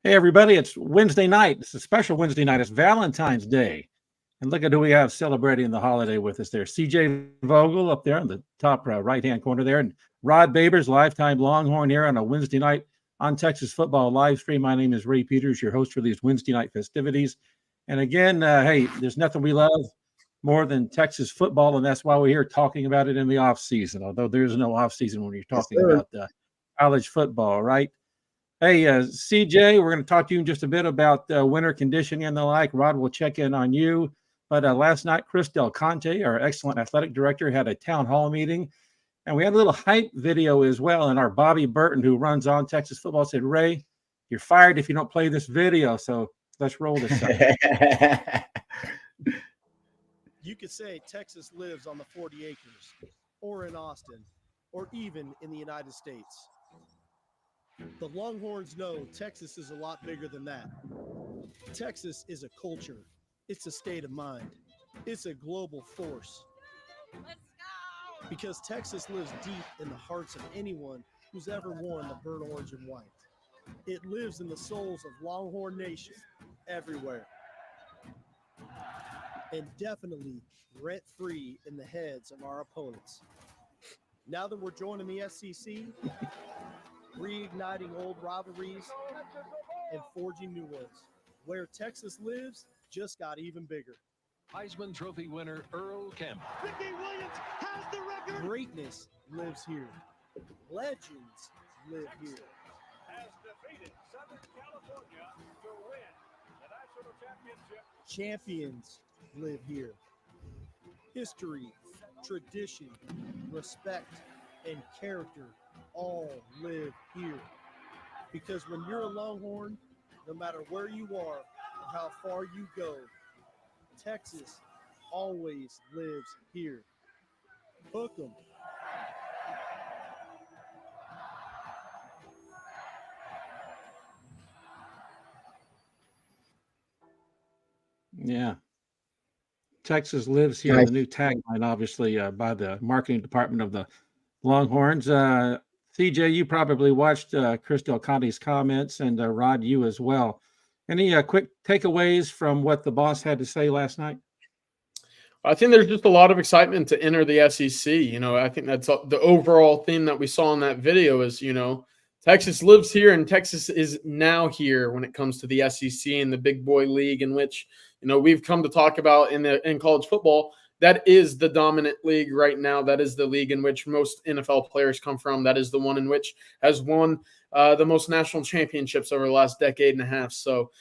Hey, everybody, it's Wednesday night. It's a special Wednesday night. It's Valentine's Day. And look at who we have celebrating the holiday with us there. CJ Vogel up there in the top right-hand corner there. And Rod Babers, lifetime Longhorn here on a Wednesday night on Texas Football Livestream. My name is Ray Peters, your host for these Wednesday night festivities. And again, hey, there's nothing we love more than Texas football, and that's why we're here talking about it in the off-season, although there's no off-season when you're talking about college football, right? Hey, CJ, we're going to talk to you in just a bit about winter conditioning and the like. Rod will check in on you. But last night, Chris Del Conte, our excellent athletic director, had a town hall meeting. And we had a little hype video as well. And our Bobby Burton, who runs on Texas football, said, Ray, you're fired if you don't play this video. So let's roll this up. You could say Texas lives on the 40 acres, or in Austin, or even in the United States. The Longhorns know Texas is a lot bigger than that. Texas is a culture. It's a state of mind. It's a global force. Let's go! Because Texas lives deep in the hearts of anyone who's ever worn the burnt orange and white. It lives in the souls of Longhorn Nation everywhere. And definitely rent-free in the heads of our opponents. Now that we're joining the SEC, reigniting old rivalries and forging new ones. Where Texas lives just got even bigger. Heisman Trophy winner Earl Campbell. Ricky Williams has the record. Greatness lives here. Legends live here. Has defeated Southern California to win the national championship. Champions live here. History, tradition, respect, and character all live here. Because when you're a Longhorn, no matter where you are or how far you go, Texas always lives here. Hook 'em. Yeah. Texas lives here. Nice. The new tagline, obviously, by the marketing department of the Longhorns. CJ, you probably watched Chris Del Conte's comments, and Rod, you as well. Any quick takeaways from what the boss had to say last night? I think there's just a lot of excitement to enter the SEC. You know, I think that's the overall theme that we saw in that video is, you know, Texas lives here and Texas is now here when it comes to the SEC and the big boy league in which, you know, we've come to talk about in college football. That is the dominant league right now. That is the league in which most NFL players come from. That is the one in which has won the most national championships over the last decade and a half. So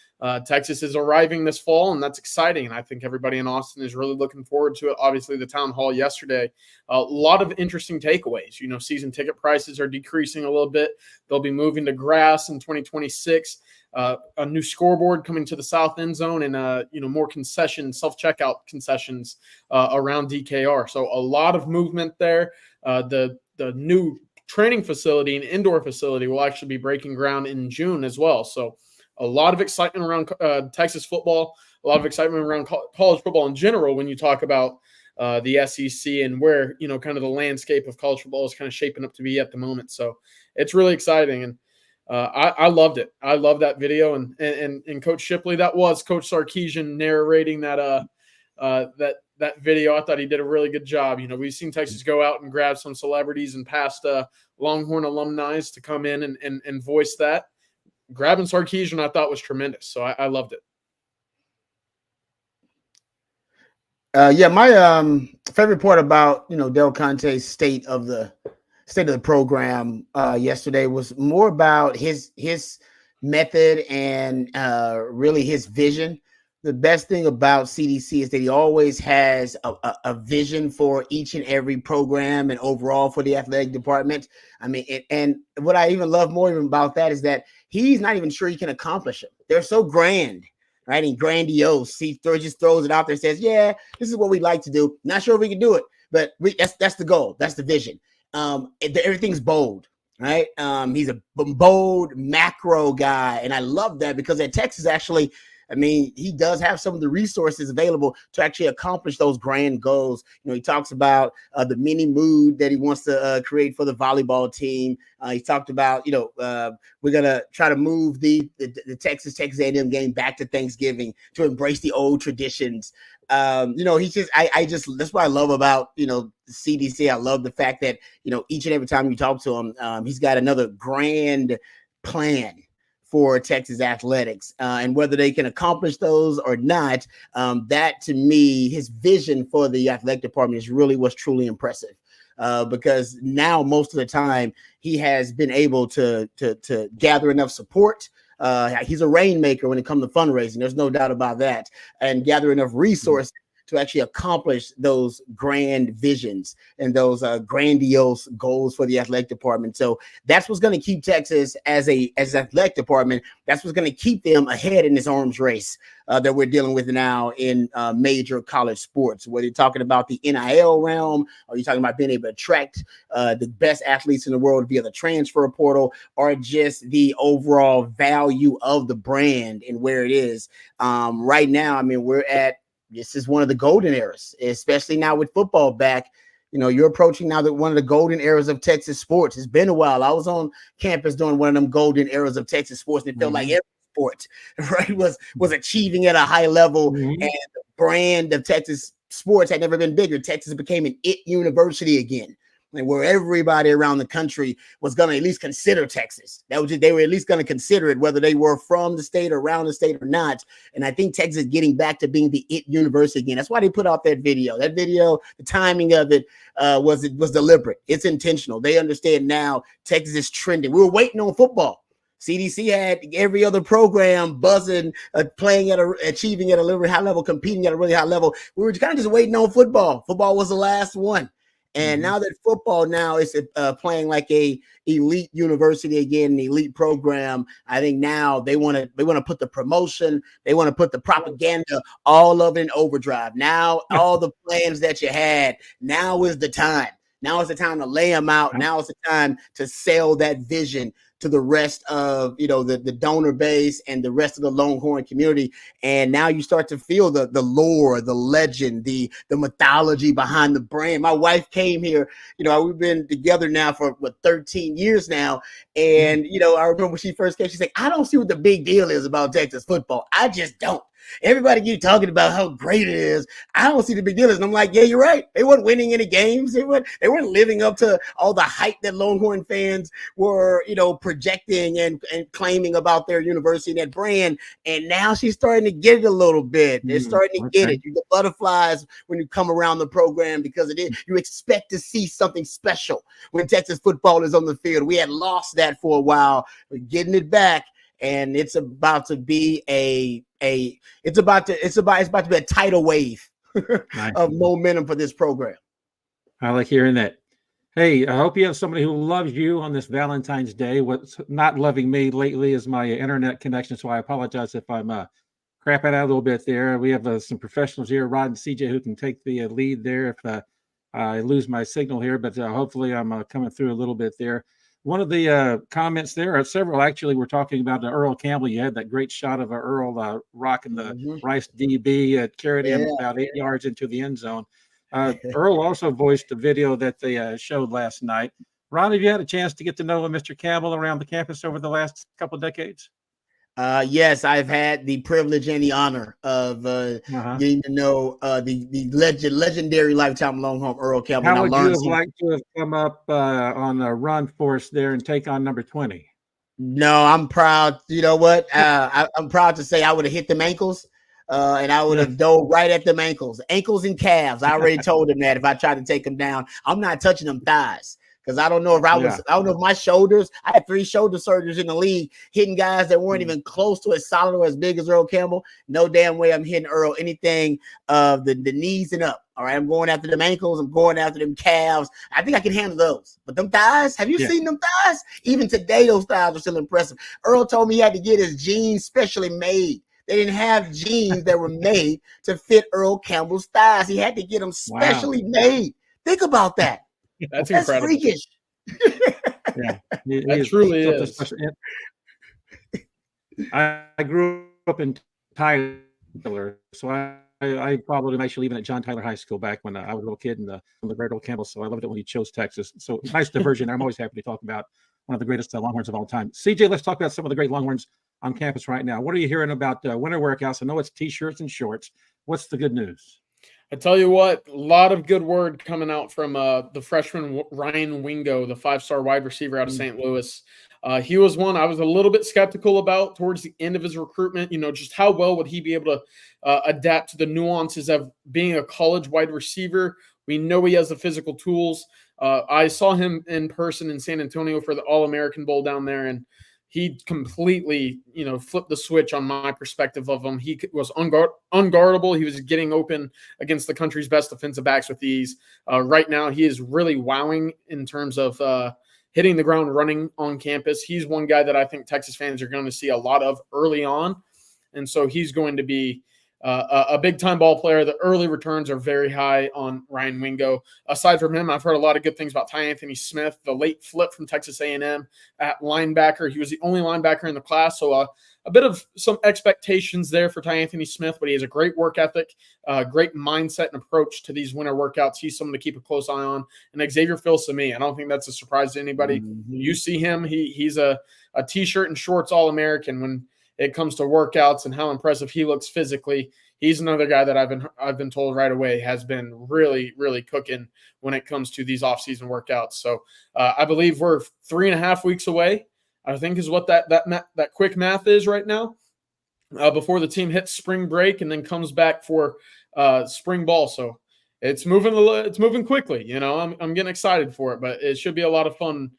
Texas is arriving this fall, and that's exciting. And I think everybody in Austin is really looking forward to it. Obviously, the town hall yesterday, a lot of interesting takeaways. You know, season ticket prices are decreasing a little bit. They'll be moving to grass in 2026. A new scoreboard coming to the south end zone and, you know, more concessions, self-checkout concessions around DKR. So a lot of movement there. The new training facility and indoor facility will actually be breaking ground in June as well. So a lot of excitement around Texas football, a lot of excitement around college football in general when you talk about the SEC and where, you know, kind of the landscape of college football is kind of shaping up to be at the moment. So it's really exciting. And I loved it. I love that video. And Coach Shipley, that was Coach Sarkisian narrating that that video. I thought he did a really good job. You know, we've seen Texas go out and grab some celebrities and past Longhorn alumni to come in and voice that. Grabbing Sarkisian, I thought was tremendous. So I loved it. Yeah, my favorite part about, you know, Del Conte's state of the program yesterday was more about his method and really his vision. The best thing about CDC is that he always has a vision for each and every program and overall for the athletic department. I mean, and what I even love more even about that is that he's not even sure he can accomplish them. They're so grand, right? And grandiose. He just throws it out there and says, yeah, this is what we like to do. Not sure if we can do it, but that's the goal. That's the vision. Everything's bold, right? He's a bold macro guy. And I love that because at Texas, actually, I mean, he does have some of the resources available to actually accomplish those grand goals. He talks about the mini mood that he wants to create for the volleyball team. He talked about, we're going to try to move the Texas A&M game back to Thanksgiving to embrace the old traditions. He's just, that's what I love about, the CDC. I love the fact that, each and every time you talk to him, he's got another grand plan for Texas athletics, and whether they can accomplish those or not, that to me, his vision for the athletic department is really what's truly impressive. Because now most of the time he has been able to gather enough support. He's a rainmaker when it comes to fundraising. There's no doubt about that, and gather enough resources to actually accomplish those grand visions and those grandiose goals for the athletic department. So that's what's going to keep Texas as an athletic department. That's what's going to keep them ahead in this arms race that we're dealing with now in major college sports. Whether you're talking about the NIL realm, or you're talking about being able to attract the best athletes in the world via the transfer portal, or just the overall value of the brand and where it is. Right now, I mean, this is one of the golden eras, especially now with football back. You're approaching now one of the golden eras of Texas sports. It's been a while. I was on campus during one of them golden eras of Texas sports, and it felt like every sport, right, was achieving at a high level, and the brand of Texas sports had never been bigger. Texas became an IT university again, and where everybody around the country was going to at least consider Texas. They were at least going to consider it, whether they were from the state or around the state or not. And I think Texas is getting back to being the IT university again. That's why they put out that video. That video, the timing of it was deliberate. It's intentional. They understand now Texas is trending. We were waiting on football. CDC had every other program buzzing, achieving at a really high level, competing at a really high level. We were kind of just waiting on football. Football was the last one. And now that football now is playing like a elite university again, an elite program, I think now they want to put the promotion, they want to put the propaganda, all of it in overdrive. Now all the plans that you had, now is the time. Now is the time to lay them out. Now is the time to sell that vision to the rest of the donor base and the rest of the Longhorn community. And now you start to feel the lore, the legend, the mythology behind the brand. My wife came here, we've been together now for 13 years now. And I remember when she first came, she said, I don't see what the big deal is about Texas football. I just don't. Everybody keep talking about how great it is. I don't see the big deal. And I'm like, yeah, you're right. They weren't winning any games. They weren't living up to all the hype that Longhorn fans were, projecting and claiming about their university and that brand. And now she's starting to get it a little bit. They're starting to get it. You get butterflies when you come around the program because it is. You expect to see something special when Texas football is on the field. We had lost that for a while. We're getting it back. And it's about to be a tidal wave of momentum for this program. I like hearing that. Hey, I hope you have somebody who loves you on this Valentine's Day. What's not loving me lately is my internet connection, so I apologize if I'm crapping out a little bit there. We have some professionals here, Rod and CJ, who can take the lead there if I lose my signal here, but hopefully I'm coming through a little bit there. One of the comments there, several actually, were talking about Earl Campbell. You had that great shot of Earl rocking the Rice DB, carried him about 8 yards into the end zone. Earl also voiced the video that they showed last night. Ron, have you had a chance to get to know Mr. Campbell around the campus over the last couple of decades? Yes, I've had the privilege and the honor of getting to know the legendary lifetime Longhorn Earl Campbell. How would you have liked to have come up on a run for us there and take on number 20? No, I'm proud. You know what? I'm proud to say I would have hit them ankles. And I would have dove right at them ankles and calves. I already told him that if I tried to take him down, I'm not touching them thighs. Because I don't know if I don't know if my shoulders, I had 3 shoulder surgeries in the league, hitting guys that weren't even close to as solid or as big as Earl Campbell. No damn way I'm hitting Earl anything of the knees and up. All right, I'm going after them ankles. I'm going after them calves. I think I can handle those. But them thighs, have you seen them thighs? Even today, those thighs are still impressive. Earl told me he had to get his jeans specially made. They didn't have jeans that were made to fit Earl Campbell's thighs. He had to get them specially made. Think about that. That's incredible. Freakish. That truly is. I grew up in Tyler. So I followed him actually even at John Tyler High School back when I was a little kid, and the great Earl Campbell. So I loved it when he chose Texas. So nice diversion. I'm always happy to talk about one of the greatest Longhorns of all time. CJ, let's talk about some of the great Longhorns on campus right now. What are you hearing about winter workouts? I know it's T-shirts and shorts. What's the good news? I tell you what, a lot of good word coming out from the freshman Ryan Wingo, the 5-star wide receiver out of St. Louis. He was one I was a little bit skeptical about towards the end of his recruitment. Just how well would he be able to adapt to the nuances of being a college wide receiver? We know he has the physical tools. I saw him in person in San Antonio for the All-American Bowl down there, and he completely, flipped the switch on my perspective of him. He was unguardable. He was getting open against the country's best defensive backs with ease. Right now, he is really wowing in terms of hitting the ground running on campus. He's one guy that I think Texas fans are going to see a lot of early on, and so he's going to be a big-time ball player. The early returns are very high on Ryan Wingo. Aside from him, I've heard a lot of good things about Anthony Smith, the late flip from Texas A&M at linebacker. He was the only linebacker in the class, so a bit of some expectations there for Anthony Smith, but he has a great work ethic, great mindset and approach to these winter workouts. He's someone to keep a close eye on. And Xavier Phil-Sami, I don't think that's a surprise to anybody. Mm-hmm. You see him, he's a T-shirt and shorts All-American when it comes to workouts and how impressive he looks physically. He's another guy that I've been told right away has been really, really cooking when it comes to these off-season workouts. So I believe we're 3.5 weeks away, I think is what that quick math is right now, before the team hits spring break and then comes back for spring ball. So it's moving quickly. I'm getting excited for it, but it should be a lot of fun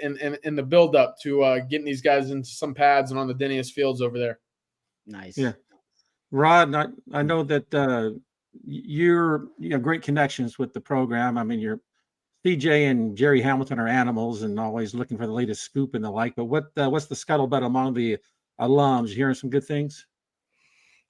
in the build up to getting these guys into some pads and on the Denny's fields over there. Nice. Yeah. Rod, I know that you have great connections with the program. I mean, your CJ and Jerry Hamilton are animals and always looking for the latest scoop and the like. But what's the scuttlebutt among the alums? You hearing some good things?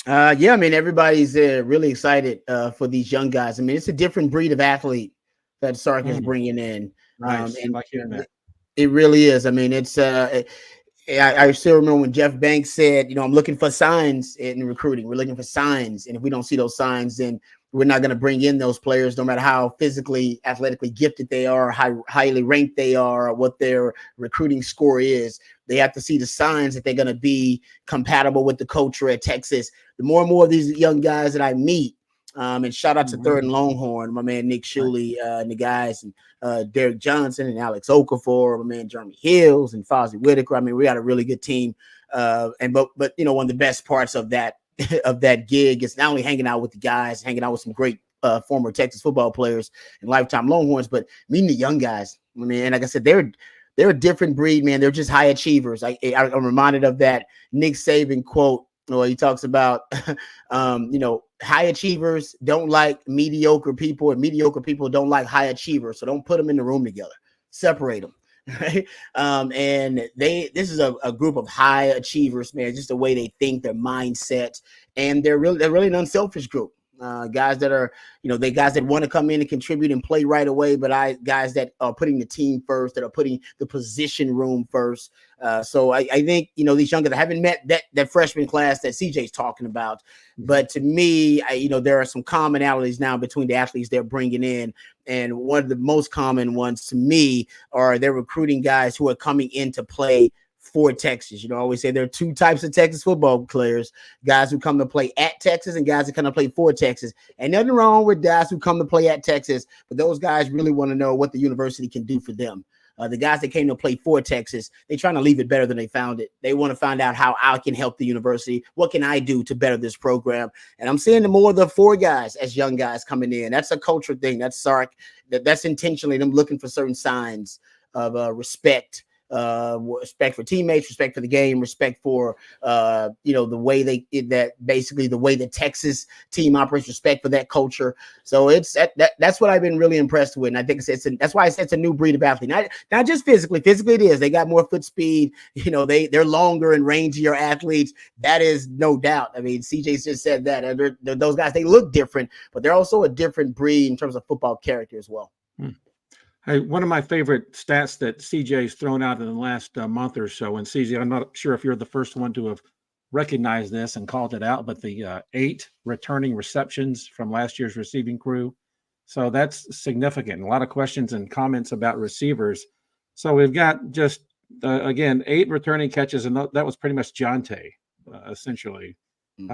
Yeah, I mean, everybody's really excited for these young guys. I mean, it's a different breed of athlete that Sark is bringing in. Nice. And like hearing that. It really is. I mean, it's I still remember when Jeff Banks said, I'm looking for signs in recruiting. We're looking for signs. And if we don't see those signs, then we're not going to bring in those players, no matter how physically, athletically gifted they are, how highly ranked they are, or what their recruiting score is. They have to see the signs that they're going to be compatible with the culture at Texas. The more and more of these young guys that I meet, and shout out to Third and Longhorn, my man Nick Shuley, and the guys, and Derek Johnson and Alex Okafor, my man Jeremy Hills and Fozzie Whitaker. I mean, we got a really good team. But one of the best parts of that gig is not only hanging out with the guys, hanging out with some great former Texas football players and lifetime Longhorns, but meeting the young guys. I mean, and like I said, they're a different breed, man. They're just high achievers. I'm reminded of that Nick Saban quote where he talks about, high achievers don't like mediocre people, and mediocre people don't like high achievers. So don't put them in the room together. Separate them. Right. And this is a group of high achievers, man, just the way they think, their mindset, and they're really an unselfish group. Guys that are, guys that want to come in and contribute and play right away, but guys that are putting the team first, that are putting the position room first. So I think, these young guys, I haven't met that freshman class that CJ's talking about, but to me, there are some commonalities now between the athletes they're bringing in. And one of the most common ones to me are they're recruiting guys who are coming in to play for Texas. I always say there are two types of Texas football players: guys who come to play at Texas and guys who come to play for Texas. And nothing wrong with guys who come to play at Texas, but those guys really want to know what the university can do for them. The guys that came to play for Texas, they're trying to leave it better than they found it. They want to find out how I can help the university. What can I do to better this program? And I'm seeing more of the four guys as young guys coming in. That's a culture thing. That's Sark. That's intentionally them looking for certain signs of respect. Respect for teammates, respect for the game, respect for the way the way the Texas team operates, respect for that culture. So it's that's what I've been really impressed with, and I think that's why it's a new breed of athlete. Not just physically it is. They got more foot speed. They're longer and rangier athletes. That is no doubt. I mean, CJ just said that those guys, they look different, but they're also a different breed in terms of football character as well. Hey, one of my favorite stats that CJ's thrown out in the last month or so, and CJ, I'm not sure if you're the first one to have recognized this and called it out, but the 8 returning receptions from last year's receiving crew. So that's significant. A lot of questions and comments about receivers. So we've got just, again, 8 returning catches, and that was pretty much Jonte, essentially. So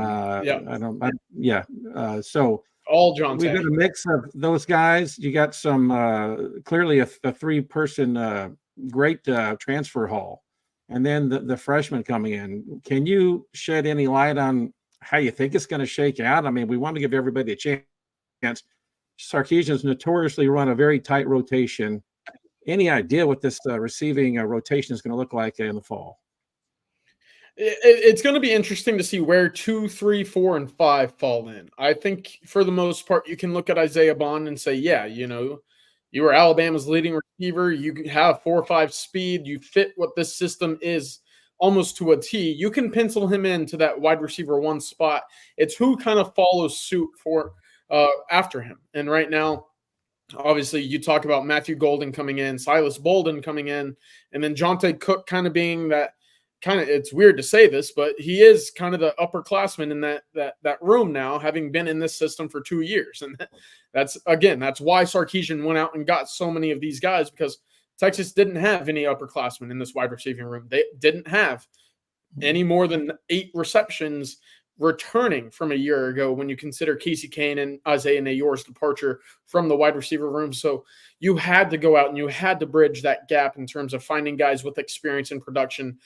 all Jonte. We've got a mix of those guys. You got some clearly a 3-person great transfer haul, and then the freshmen coming in. Can you shed any light on how you think it's going to shake out? I mean, we want to give everybody a chance. Sarkisian's notoriously run a very tight rotation. Any idea what this receiving rotation is going to look like in the fall? It's going to be interesting to see where 2, 3, 4, and 5 fall in. I think for the most part, you can look at Isaiah Bond and say, yeah, you were Alabama's leading receiver. You have 4.5 speed. You fit what this system is almost to a T. You can pencil him into that wide receiver 1 spot. It's who kind of follows suit for after him. And right now, obviously, you talk about Matthew Golden coming in, Silas Bolden coming in, and then Jonte Cook kind of being that kind of, it's weird to say this, but he is kind of the upperclassman in that room now, having been in this system for 2 years. And that's why Sarkisian went out and got so many of these guys, because Texas didn't have any upperclassmen in this wide receiving room. They didn't have any more than 8 receptions returning from a year ago when you consider Casey Kane and Isaiah Nayor's departure from the wide receiver room. So you had to go out and you had to bridge that gap in terms of finding guys with experience in production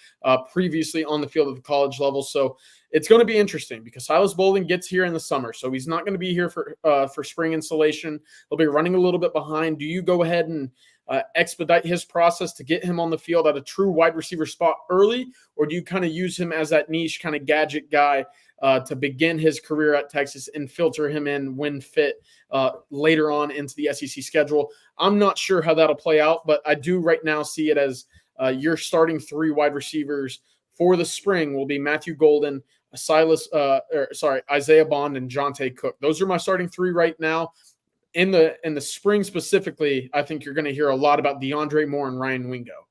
previously on the field at the college level. So it's going to be interesting because Silas Bolden gets here in the summer. So he's not going to be here for spring installation. He'll be running a little bit behind. Do you go ahead and expedite his process to get him on the field at a true wide receiver spot early? Or do you kind of use him as that niche kind of gadget guy to begin his career at Texas and filter him in when fit later on into the SEC schedule? I'm not sure how that'll play out, but I do right now see it as your starting 3 wide receivers for the spring will be Matthew Golden, Isaiah Bond, and Jonte Cook. Those are my starting 3 right now. In the spring specifically, I think you're going to hear a lot about DeAndre Moore and Ryan Wingo.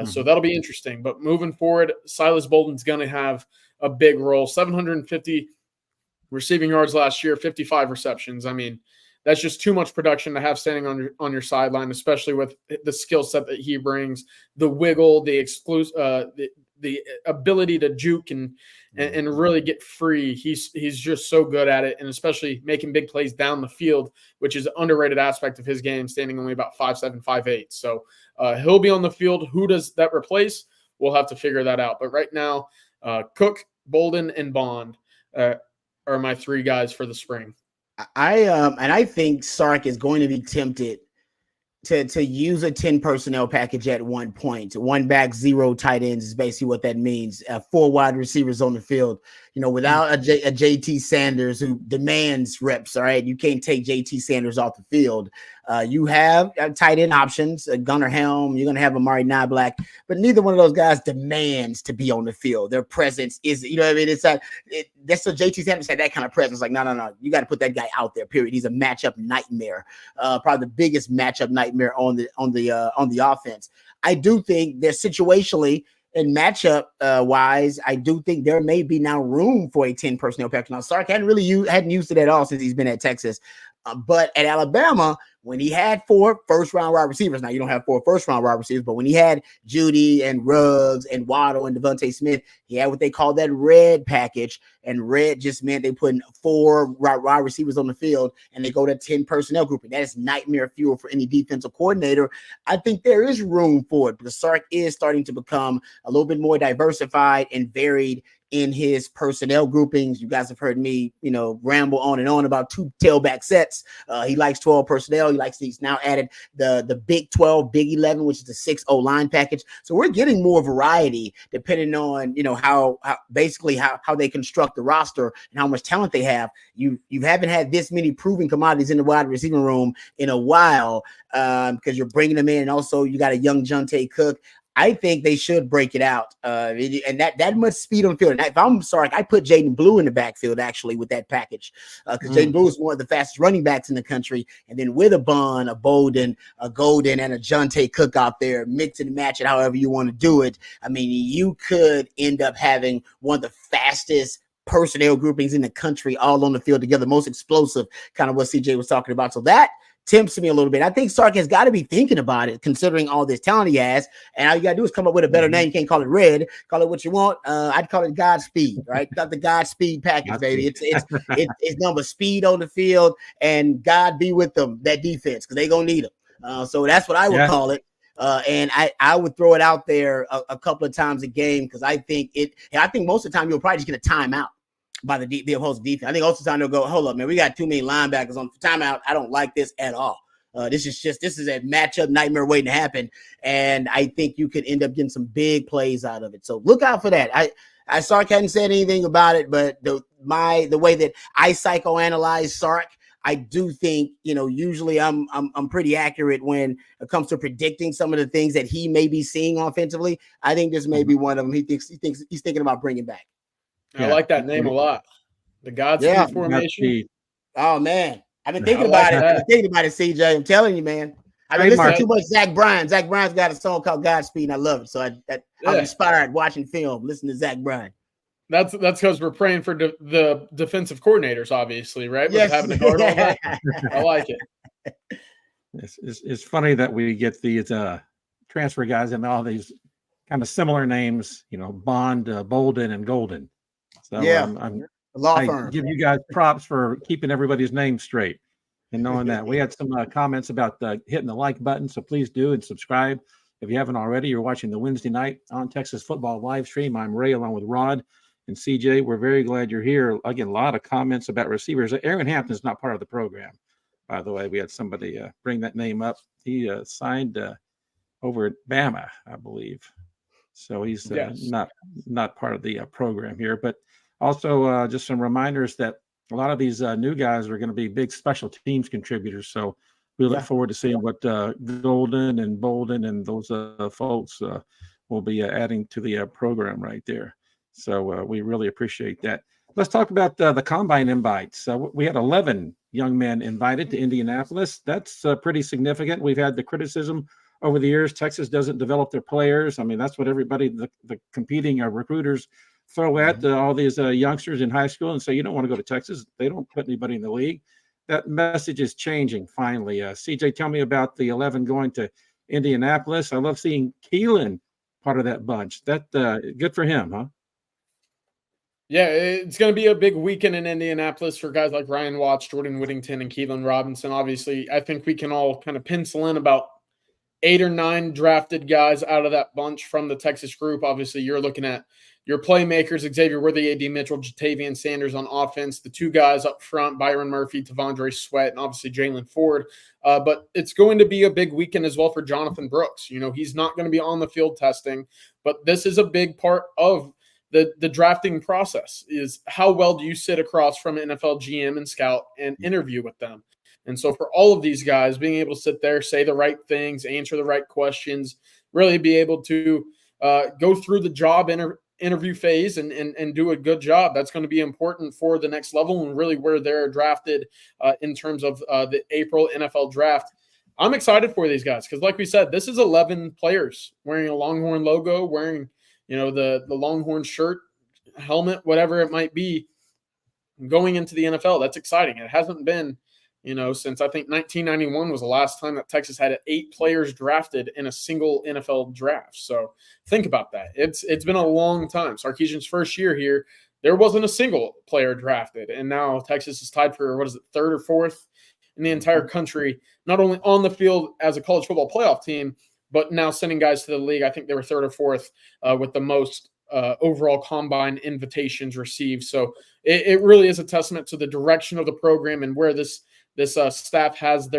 So that'll be interesting. But moving forward, Silas Bolden's going to have a big role. 750 receiving yards last year, 55 receptions. I mean, that's just too much production to have standing on your sideline, especially with the skill set that he brings, the wiggle, the ability to juke and really get free. He's just so good at it, and especially making big plays down the field, which is an underrated aspect of his game, standing only about 5'7", 5'8". So he'll be on the field. Who does that replace? We'll have to figure that out. But right now, Cook, Bolden, and Bond are my 3 guys for the spring. I think Sark is going to be tempted to use a 10 personnel package at one point. 1 back, 0 tight ends is basically what that means. 4 wide receivers on the field. Without a JT Sanders who demands reps, all right? You can't take JT Sanders off the field. You have tight end options, Gunnar Helm, you're going to have Amari Niblack, but neither one of those guys demands to be on the field. Their presence is, what I mean? It's that's so JT Sanders had that kind of presence. Like, no. You got to put that guy out there, period. He's a matchup nightmare. Probably the biggest matchup nightmare on the offense. I do think they're situationally and matchup wise, I do think there may be now room for a 10 personnel package. Now, Sark hadn't used it at all since he's been at Texas. But at Alabama, when he had 4 first-round wide receivers, now you don't have 4 first-round wide receivers, but when he had Judy and Ruggs and Waddle and Devontae Smith, he had what they call that red package, and red just meant they put 4 wide receivers on the field, and they go to 10 personnel grouping. That is nightmare fuel for any defensive coordinator. I think there is room for it, because Sark is starting to become a little bit more diversified and varied in his personnel groupings. You guys have heard me, ramble on and on about 2 tailback sets. He likes 12 personnel. He's now added the Big 12, Big 11, which is the 6 O-line package. So we're getting more variety depending on, how they construct the roster and how much talent they have. You haven't had this many proven commodities in the wide receiving room in a while, because you're bringing them in. And also you got a young Jonte Cook. I think they should break it out. And that much speed on the field. And if I'm sorry, I put Jaden Blue in the backfield actually with that package because Jaden Blue is one of the fastest running backs in the country. And then with a Bun, a Bolden, a Golden, and a Jonte Cook out there, mix and match it however you want to do it. I mean, you could end up having one of the fastest personnel groupings in the country all on the field together, most explosive, kind of what CJ was talking about. So that tempts me a little bit. I think Sark has got to be thinking about it, considering all this talent he has. And all you got to do is come up with a better name. You can't call it Red. Call it what you want. I'd call it Godspeed, right? Got the Godspeed package, baby. It's number speed on the field, and God be with them, that defense, because they're going to need them. So that's what I would call it. And I would throw it out there a couple of times a game because I think most of the time you'll probably just get a timeout by the opposing defense. I think most of the time they'll go, hold up, man, we got too many linebackers on timeout. I don't like this at all. This is a matchup nightmare waiting to happen. And I think you could end up getting some big plays out of it. So look out for that. I Sark hadn't said anything about it, but the way that I psychoanalyze Sark, I do think, usually I'm pretty accurate when it comes to predicting some of the things that he may be seeing offensively. I think this may be one of them. He's thinking about bringing back. I like that name a lot. The Godspeed formation. Godspeed. Oh man, I've been thinking about it. I've been thinking about it, CJ. I'm telling you, man. I've been listening too much Zach Bryan. Zach Bryan's got a song called Godspeed, and I love it. So I'm inspired watching film, listening to Zach Bryan. That's because we're praying for the defensive coordinators, obviously, right? Yes. Having to guard all that. I like it. It's funny that we get these transfer guys and all these kind of similar names, Bond, Bolden, and Golden. So I'm law firm. I give you guys props for keeping everybody's name straight and knowing that. We had some comments about hitting the like button, so please do and subscribe if you haven't already. You're watching the Wednesday night on Texas football live stream. I'm Ray along with Rod and CJ. We're very glad you're here. Again, a lot of comments about receivers. Aaron Hampton's not part of the program, by the way. We had somebody bring that name up. He signed over at Bama, I believe. So he's not part of the program here. But also just some reminders that a lot of these new guys are going to be big special teams contributors. So we look forward to seeing what Golden and Bolden and those folks will be adding to the program right there. So we really appreciate that. Let's talk about the combine invites. We had 11 young men invited to Indianapolis. That's pretty significant. We've had the criticism over the years, Texas doesn't develop their players. I mean, that's what everybody, the competing recruiters throw at all these youngsters in high school and say, you don't want to go to Texas. They don't put anybody in the league. That message is changing finally. CJ, tell me about the 11 going to Indianapolis. I love seeing Keilan part of that bunch. That good for him, huh? Yeah, it's going to be a big weekend in Indianapolis for guys like Ryan Watts, Jordan Whittington, and Keilan Robinson. Obviously, I think we can all kind of pencil in about 8 or 9 drafted guys out of that bunch from the Texas group. Obviously, you're looking at your playmakers, Xavier Worthy, A.D. Mitchell, Jatavian Sanders on offense, the 2 guys up front, Byron Murphy, Tavondre Sweat, and obviously Jaylen Ford. But it's going to be a big weekend as well for Jonathan Brooks. He's not going to be on the field testing, but this is a big part of the drafting process is how well do you sit across from an NFL GM and scout and interview with them. And so for all of these guys, being able to sit there, say the right things, answer the right questions, really be able to go through the job interview phase and do a good job, that's going to be important for the next level and really where they're drafted in terms of the April NFL draft. I'm excited for these guys because, like we said, this is 11 players wearing a Longhorn logo, wearing the Longhorn shirt, helmet, whatever it might be, going into the NFL. That's exciting. It hasn't been since I think 1991 was the last time that Texas had 8 players drafted in a single NFL draft. So think about that. It's been a long time. Sarkisian's first year here, there wasn't a single player drafted. And now Texas is tied for, 3rd or 4th in the entire country, not only on the field as a college football playoff team, but now sending guys to the league. I think they were 3rd or 4th with the most overall combine invitations received. So it really is a testament to the direction of the program and where this staff has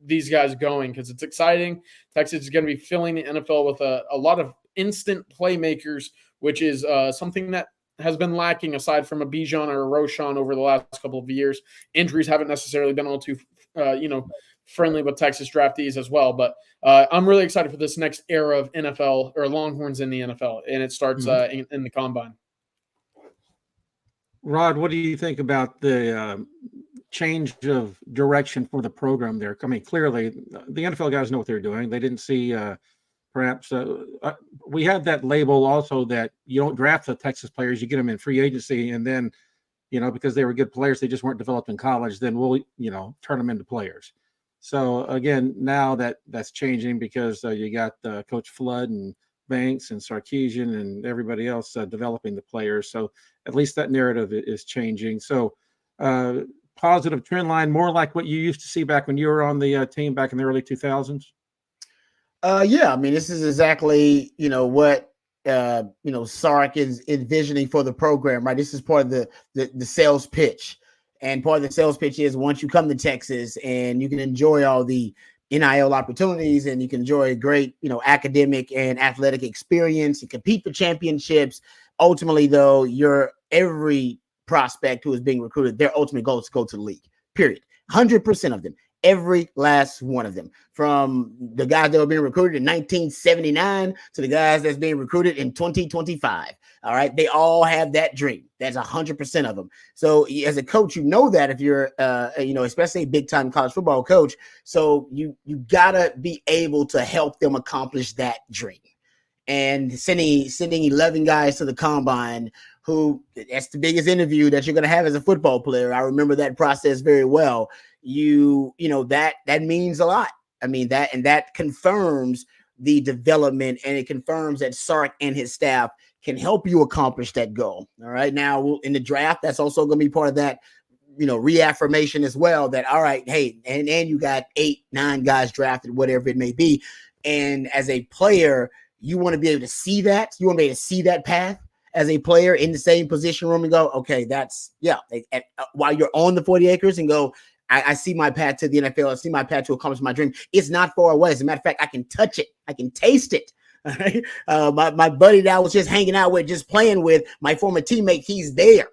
these guys going, because it's exciting. Texas is going to be filling the NFL with a lot of instant playmakers, which is something that has been lacking aside from a Bijan or a Roshan over the last couple of years. Injuries haven't necessarily been able to, friendly with Texas draftees as well. But I'm really excited for this next era of NFL or Longhorns in the NFL, and it starts in the combine. Rod, what do you think about the change of direction for the program there? I mean, clearly the NFL guys know what they're doing. They didn't see perhaps we have that label also that you don't draft the Texas players, you get them in free agency, and then, because they were good players, they just weren't developed in college, then we'll, turn them into players. So again, now that's changing because you got Coach Flood and Banks and Sarkisian and everybody else developing the players. So at least that narrative is changing. So positive trend line, more like what you used to see back when you were on the team back in the early 2000s. Yeah, I mean, this is exactly, what, Sark is envisioning for the program, right? This is part of the sales pitch. And part of the sales pitch is once you come to Texas and you can enjoy all the NIL opportunities and you can enjoy a great, academic and athletic experience and compete for championships. Ultimately, though, every prospect who is being recruited, their ultimate goal is to go to the league, period. 100% of them. Every last one of them, from the guys that were being recruited in 1979 to the guys that's being recruited in 2025. All right. They all have that dream. That's 100% of them. So as a coach, that if you're, especially a big time college football coach, so you gotta be able to help them accomplish that dream. And sending 11 guys to the combine that's the biggest interview that you're going to have as a football player. I remember that process very well. That means a lot. I mean, that confirms the development, and it confirms that Sark and his staff can help you accomplish that goal. All right. Now in the draft, that's also going to be part of that, reaffirmation as well, that, all right, hey, and you got 8-9 guys drafted, whatever it may be. And as a player, you want to be able to see that. You want to be able to see that path as a player in the same position room and go, okay, while you're on the 40 acres and go, I see my path to the NFL. I see my path to accomplish my dream. It's not far away. As a matter of fact, I can touch it. I can taste it. All right? My buddy that I was just hanging out with, just playing with, my former teammate, he's there.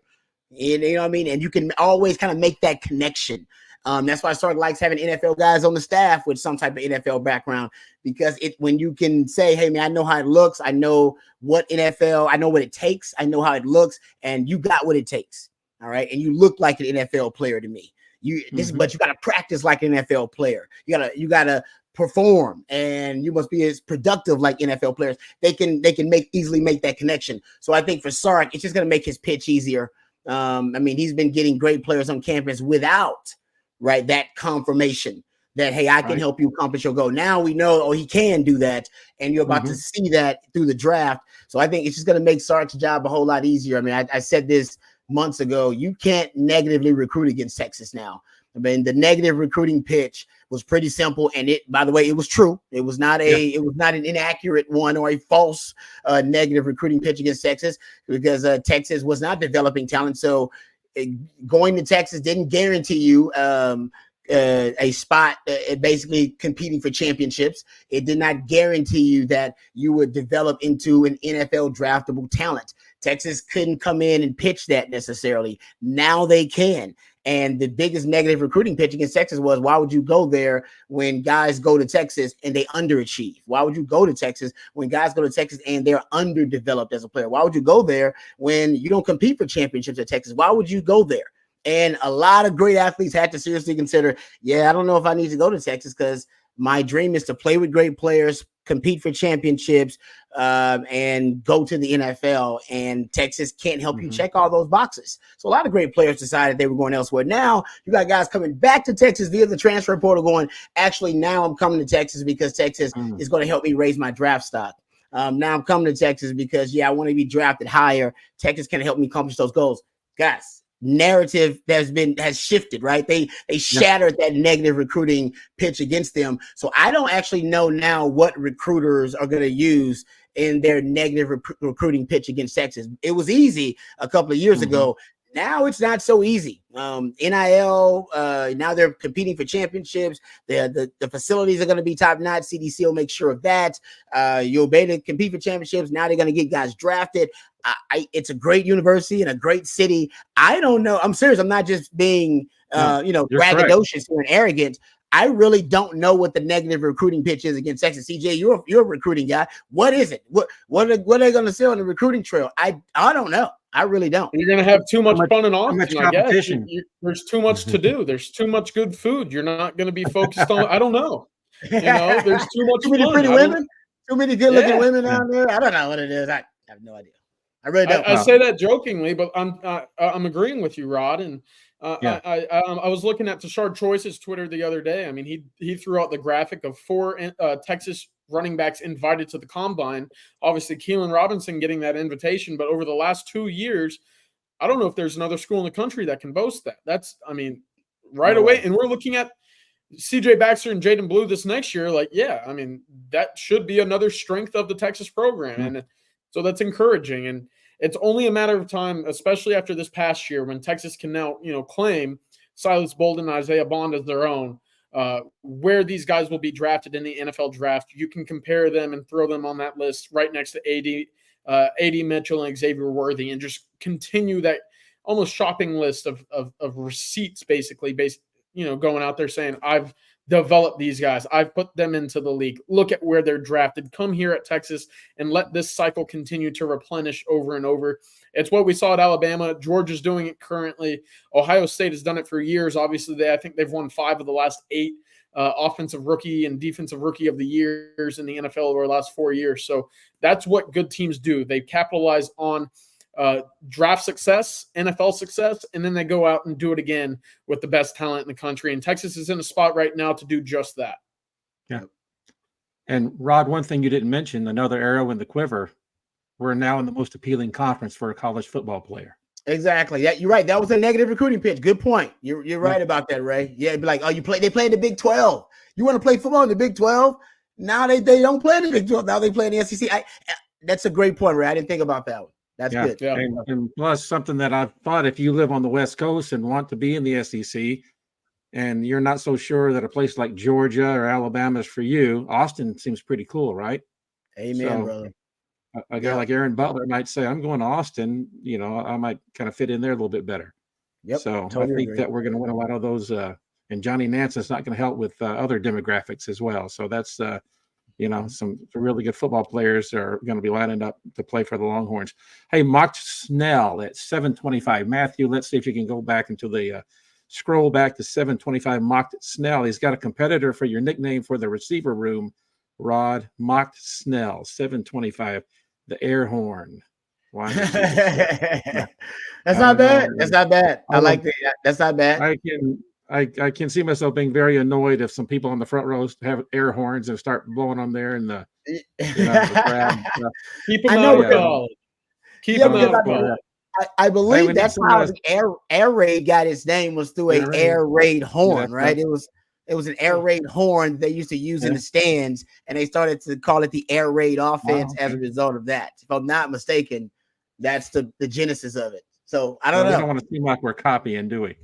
And, you know what I mean? And you can always kind of make that connection. That's why Sark likes having NFL guys on the staff with some type of NFL background, because when you can say, hey, man, I know how it looks. I know what NFL, I know what it takes. I know how it looks. And you got what it takes. All right. And you look like an NFL player to me. But you got to practice like an NFL player. You gotta perform, and you must be as productive like NFL players. They can easily make that connection. So I think for Sark, it's just going to make his pitch easier. I mean, he's been getting great players on campus without that confirmation that, hey, I can help you accomplish your goal. Now we know, he can do that, and you're about to see that through the draft. So I think it's just going to make Sark's job a whole lot easier. I mean, I said this months ago, you can't negatively recruit against Texas now. I mean, the negative recruiting pitch was pretty simple, and by the way, it was true. It was not an inaccurate one or a false negative recruiting pitch against Texas, because Texas was not developing talent. So going to Texas didn't guarantee you a spot, basically competing for championships. It did not guarantee you that you would develop into an NFL draftable talent. Texas couldn't come in and pitch that necessarily. Now they can. And the biggest negative recruiting pitch against Texas was, why would you go there when guys go to Texas and they underachieve? Why would you go to Texas when guys go to Texas and they're underdeveloped as a player? Why would you go there when you don't compete for championships at Texas? Why would you go there? And a lot of great athletes had to seriously consider, I don't know if I need to go to Texas, because my dream is to play with great players, compete for championships, and go to the NFL. And Texas can't help you check all those boxes. So a lot of great players decided they were going elsewhere. Now you got guys coming back to Texas via the transfer portal going, actually, now I'm coming to Texas because Texas is going to help me raise my draft stock. Now I'm coming to Texas because, I want to be drafted higher. Texas can help me accomplish those goals. Guys, narrative has shifted, right? They shattered that negative recruiting pitch against them. So I don't actually know now what recruiters are going to use in their negative recruiting pitch against Texas. It was easy a couple of years ago. Now it's not so easy. NIL, now they're competing for championships. The facilities are going to be top notch. CDC will make sure of that. You'll be able to compete for championships. Now they're going to get guys drafted. It's a great university and a great city. I don't know. I'm serious. I'm not just being, braggadocious here and arrogant. I really don't know what the negative recruiting pitch is against Texas. CJ, you're a recruiting guy. What is it? What are they going to say on the recruiting trail? I don't know. I really don't. You're going to have too much fun in Austin, much I guess. competition. There's too much to do. There's too much good food. You're not going to be focused on. I don't know. You know, there's too much too many fun. pretty women. Too many good-looking Yeah. women out there. I don't know what it is. I have no idea. I really don't. I say that jokingly, but I'm agreeing with you, Rod. And I was looking at Tashard Choice's Twitter the other day. I mean, he threw out the graphic of 4 Texas running backs invited to the combine. Obviously, Keilan Robinson getting that invitation, but over the last 2 years, I don't know if there's another school in the country that can boast that. That's, I mean, right away. And we're looking at CJ Baxter and Jaden Blue this next year. Like, yeah, I mean, that should be another strength of the Texas program. And so that's encouraging. And it's only a matter of time, especially after this past year, when Texas can now, claim Silas Bolden and Isaiah Bond as their own, where these guys will be drafted in the NFL draft. You can compare them and throw them on that list right next to AD Mitchell and Xavier Worthy, and just continue that almost shopping list of receipts, basically, going out there saying, I've developed these guys. I've put them into the league. Look at where they're drafted. Come here at Texas and let this cycle continue to replenish over and over. It's what we saw at Alabama. Georgia's doing it currently. Ohio State has done it for years. Obviously, I think they've won 5 of the last 8 offensive rookie and defensive rookie of the years in the NFL over the last 4 years. So that's what good teams do. They capitalize on draft success, NFL success, and then they go out and do it again with the best talent in the country. And Texas is in a spot right now to do just that. Yeah. And Rod, one thing you didn't mention, another arrow in the quiver, we're now in the most appealing conference for a college football player. Exactly. Yeah, you're right. That was a negative recruiting pitch. Good point. You're right about that, Ray. Yeah, it'd be like, they play in the Big 12. You want to play football in the Big 12? Now they don't play in the Big 12. Now they play in the SEC. That's a great point, Ray. I didn't think about that one. That's good. Yeah. And plus something that I've thought, if you live on the West Coast and want to be in the SEC and you're not so sure that a place like Georgia or Alabama is for you, Austin seems pretty cool, right? Amen, brother. A guy like Aaron Butler might say, I'm going to Austin, I might kind of fit in there a little bit better. Yep. So totally I think agree. that we're going to win a lot of those. And Johnny Nanson's not going to help with other demographics as well. So that's, some really good football players are going to be lining up to play for the Longhorns. Hey, Mock Snell at 725. Matthew, let's see if you can go back until they scroll back to 725. Mock Snell. He's got a competitor for your nickname for the receiver room, Rod. Mock Snell, 725. The air horn. That's not bad. That's not bad. I like that. That's not bad. I can see myself being very annoyed if some people on the front rows have air horns and start blowing them there in the crowd. Keep them out of college. Keep them out of college. I believe that's how the air raid got its name, was through an air raid horn, right? It was an air raid horn they used to use in the stands, and they started to call it the air raid offense as a result of that. If I'm not mistaken, that's the genesis of it. So I don't know. We don't want to seem like we're copying, do we?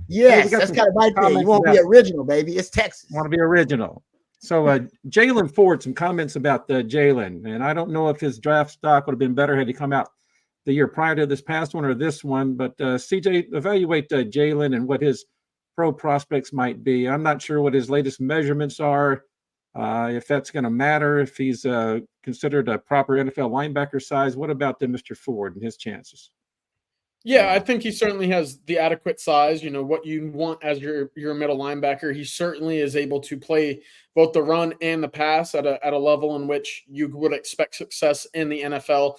Yes, that's kind of my thing. You won't be original, baby. It's Texas. Want to be original. So Jaylen Ford, some comments about Jaylen. And I don't know if his draft stock would have been better had he come out the year prior to this past one or this one. But CJ, evaluate Jaylen and what his pro prospects might be. I'm not sure what his latest measurements are, if that's going to matter, if he's considered a proper NFL linebacker size. What about Mr. Ford and his chances? Yeah, I think he certainly has the adequate size, what you want as your middle linebacker. He certainly is able to play both the run and the pass at a level in which you would expect success in the NFL.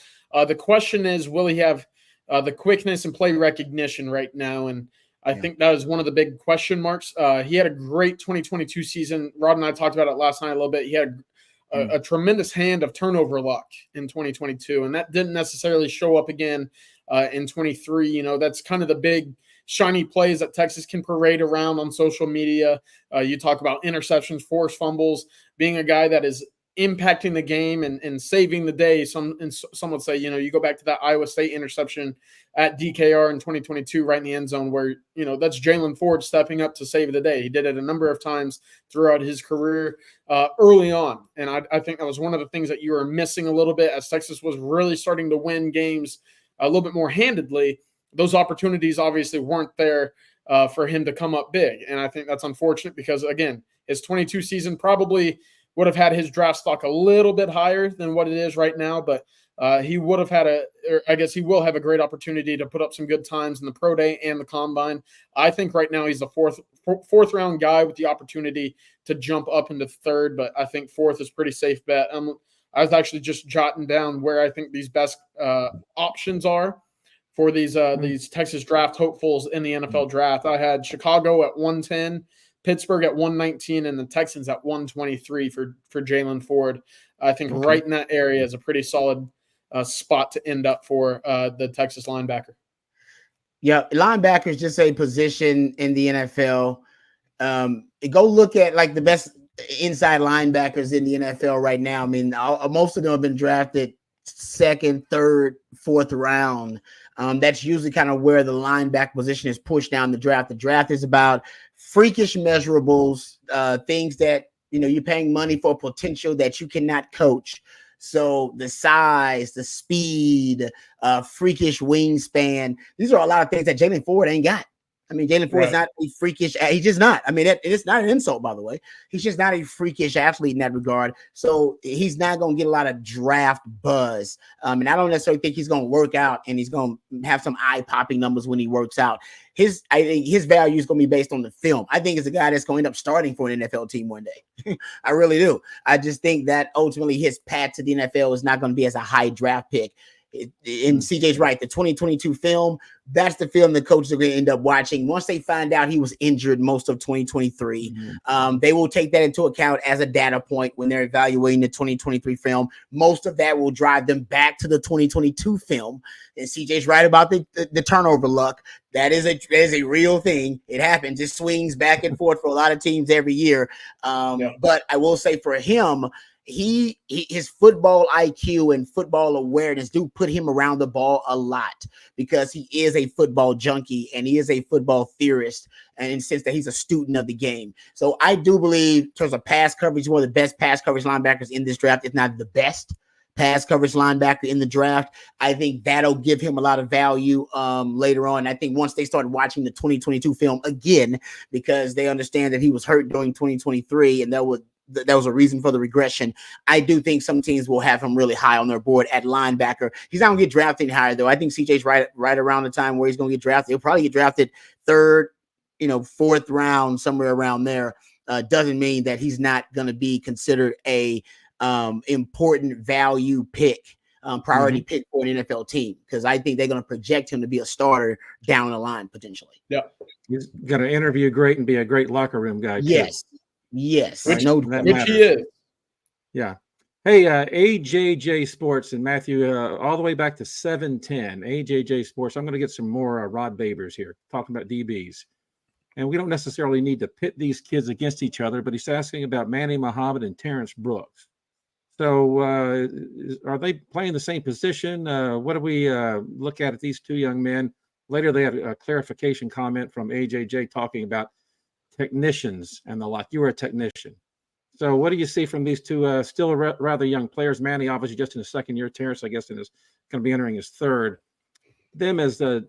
The question is, will he have the quickness and play recognition right now? And I think that is one of the big question marks. He had a great 2022 season. Rod and I talked about it last night a little bit. He had a tremendous hand of turnover luck in 2022, and that didn't necessarily show up again in 23. That's kind of the big shiny plays that Texas can parade around on social media. You talk about interceptions, forced fumbles, being a guy that is impacting the game and saving the day. Some would say, you go back to that Iowa State interception at DKR in 2022, right in the end zone, where, that's Jaylen Ford stepping up to save the day. He did it a number of times throughout his career early on. And I think that was one of the things that you were missing a little bit as Texas was really starting to win games a little bit more handedly. Those opportunities obviously weren't there for him to come up big. And I think that's unfortunate because, again, his 22 season, probably would have had his draft stock a little bit higher than what it is right now, but he would have had he will have a great opportunity to put up some good times in the pro day and the combine. I think right now he's a fourth round guy with the opportunity to jump up into third, but I think fourth is pretty safe bet. I was actually just jotting down where I think these best options are for these Texas draft hopefuls in the NFL draft. I had Chicago at 110, Pittsburgh at 119, and the Texans at 123 for Jaylen Ford. I think right in that area is a pretty solid spot to end up for the Texas linebacker. Yeah, linebacker is just a position in the NFL. Go look at like the best inside linebackers in the NFL right now. I mean, most of them have been drafted second, third, fourth round. That's usually kind of where the linebacker position is pushed down the draft. The draft is about freakish measurables, things that, you're paying money for potential that you cannot coach. So the size, the speed, freakish wingspan, these are a lot of things that Jaylen Ford ain't got. I mean, Jaylen Ford is not a freakish. He's just not. I mean, it's not an insult, by the way. He's just not a freakish athlete in that regard. So he's not going to get a lot of draft buzz. And I don't necessarily think he's going to work out and he's going to have some eye-popping numbers when he works out. I think his value is going to be based on the film. I think it's a guy that's going to end up starting for an NFL team one day. I really do. I just think that ultimately his path to the NFL is not going to be as a high draft pick. And CJ's right. The 2022 film, that's the film the coaches are going to end up watching. Once they find out he was injured most of 2023, they will take that into account as a data point when they're evaluating the 2023 film. Most of that will drive them back to the 2022 film. And CJ's right about the turnover luck. That is a real thing. It happens. It swings back and forth for a lot of teams every year. But I will say for him, his football IQ and football awareness do put him around the ball a lot because he is a football junkie and he is a football theorist, and in the sense that he's a student of the game. So I do believe in terms of pass coverage, one of the best pass coverage linebackers in this draft, if not the best pass coverage linebacker in the draft. I think that'll give him a lot of value later on. I think once they start watching the 2022 film again, because they understand that he was hurt during 2023 and that was a reason for the regression. I do think some teams will have him really high on their board at linebacker. He's not going to get drafted higher, though. I think CJ's right around the time where he's going to get drafted. He'll probably get drafted third, fourth round, somewhere around there. Doesn't mean that he's not going to be considered a important value pick, priority pick for an NFL team, because I think they're going to project him to be a starter down the line potentially. Yeah, he's going to interview great and be a great locker room guy. Yes. Too. Yes, which he is. Yeah. Hey, AJJ Sports and Matthew, all the way back to 710. AJJ Sports. I'm going to get some more Rod Babers here talking about DBs. And we don't necessarily need to pit these kids against each other, but he's asking about Manny Muhammad and Terrance Brooks. So are they playing the same position? What do we look at these two young men? Later, they had a clarification comment from AJJ talking about technicians and the like. You were a technician. So what do you see from these two still rather young players? Manny, obviously, just in his second year. Terrance, I guess, is going to be entering his third. Them as the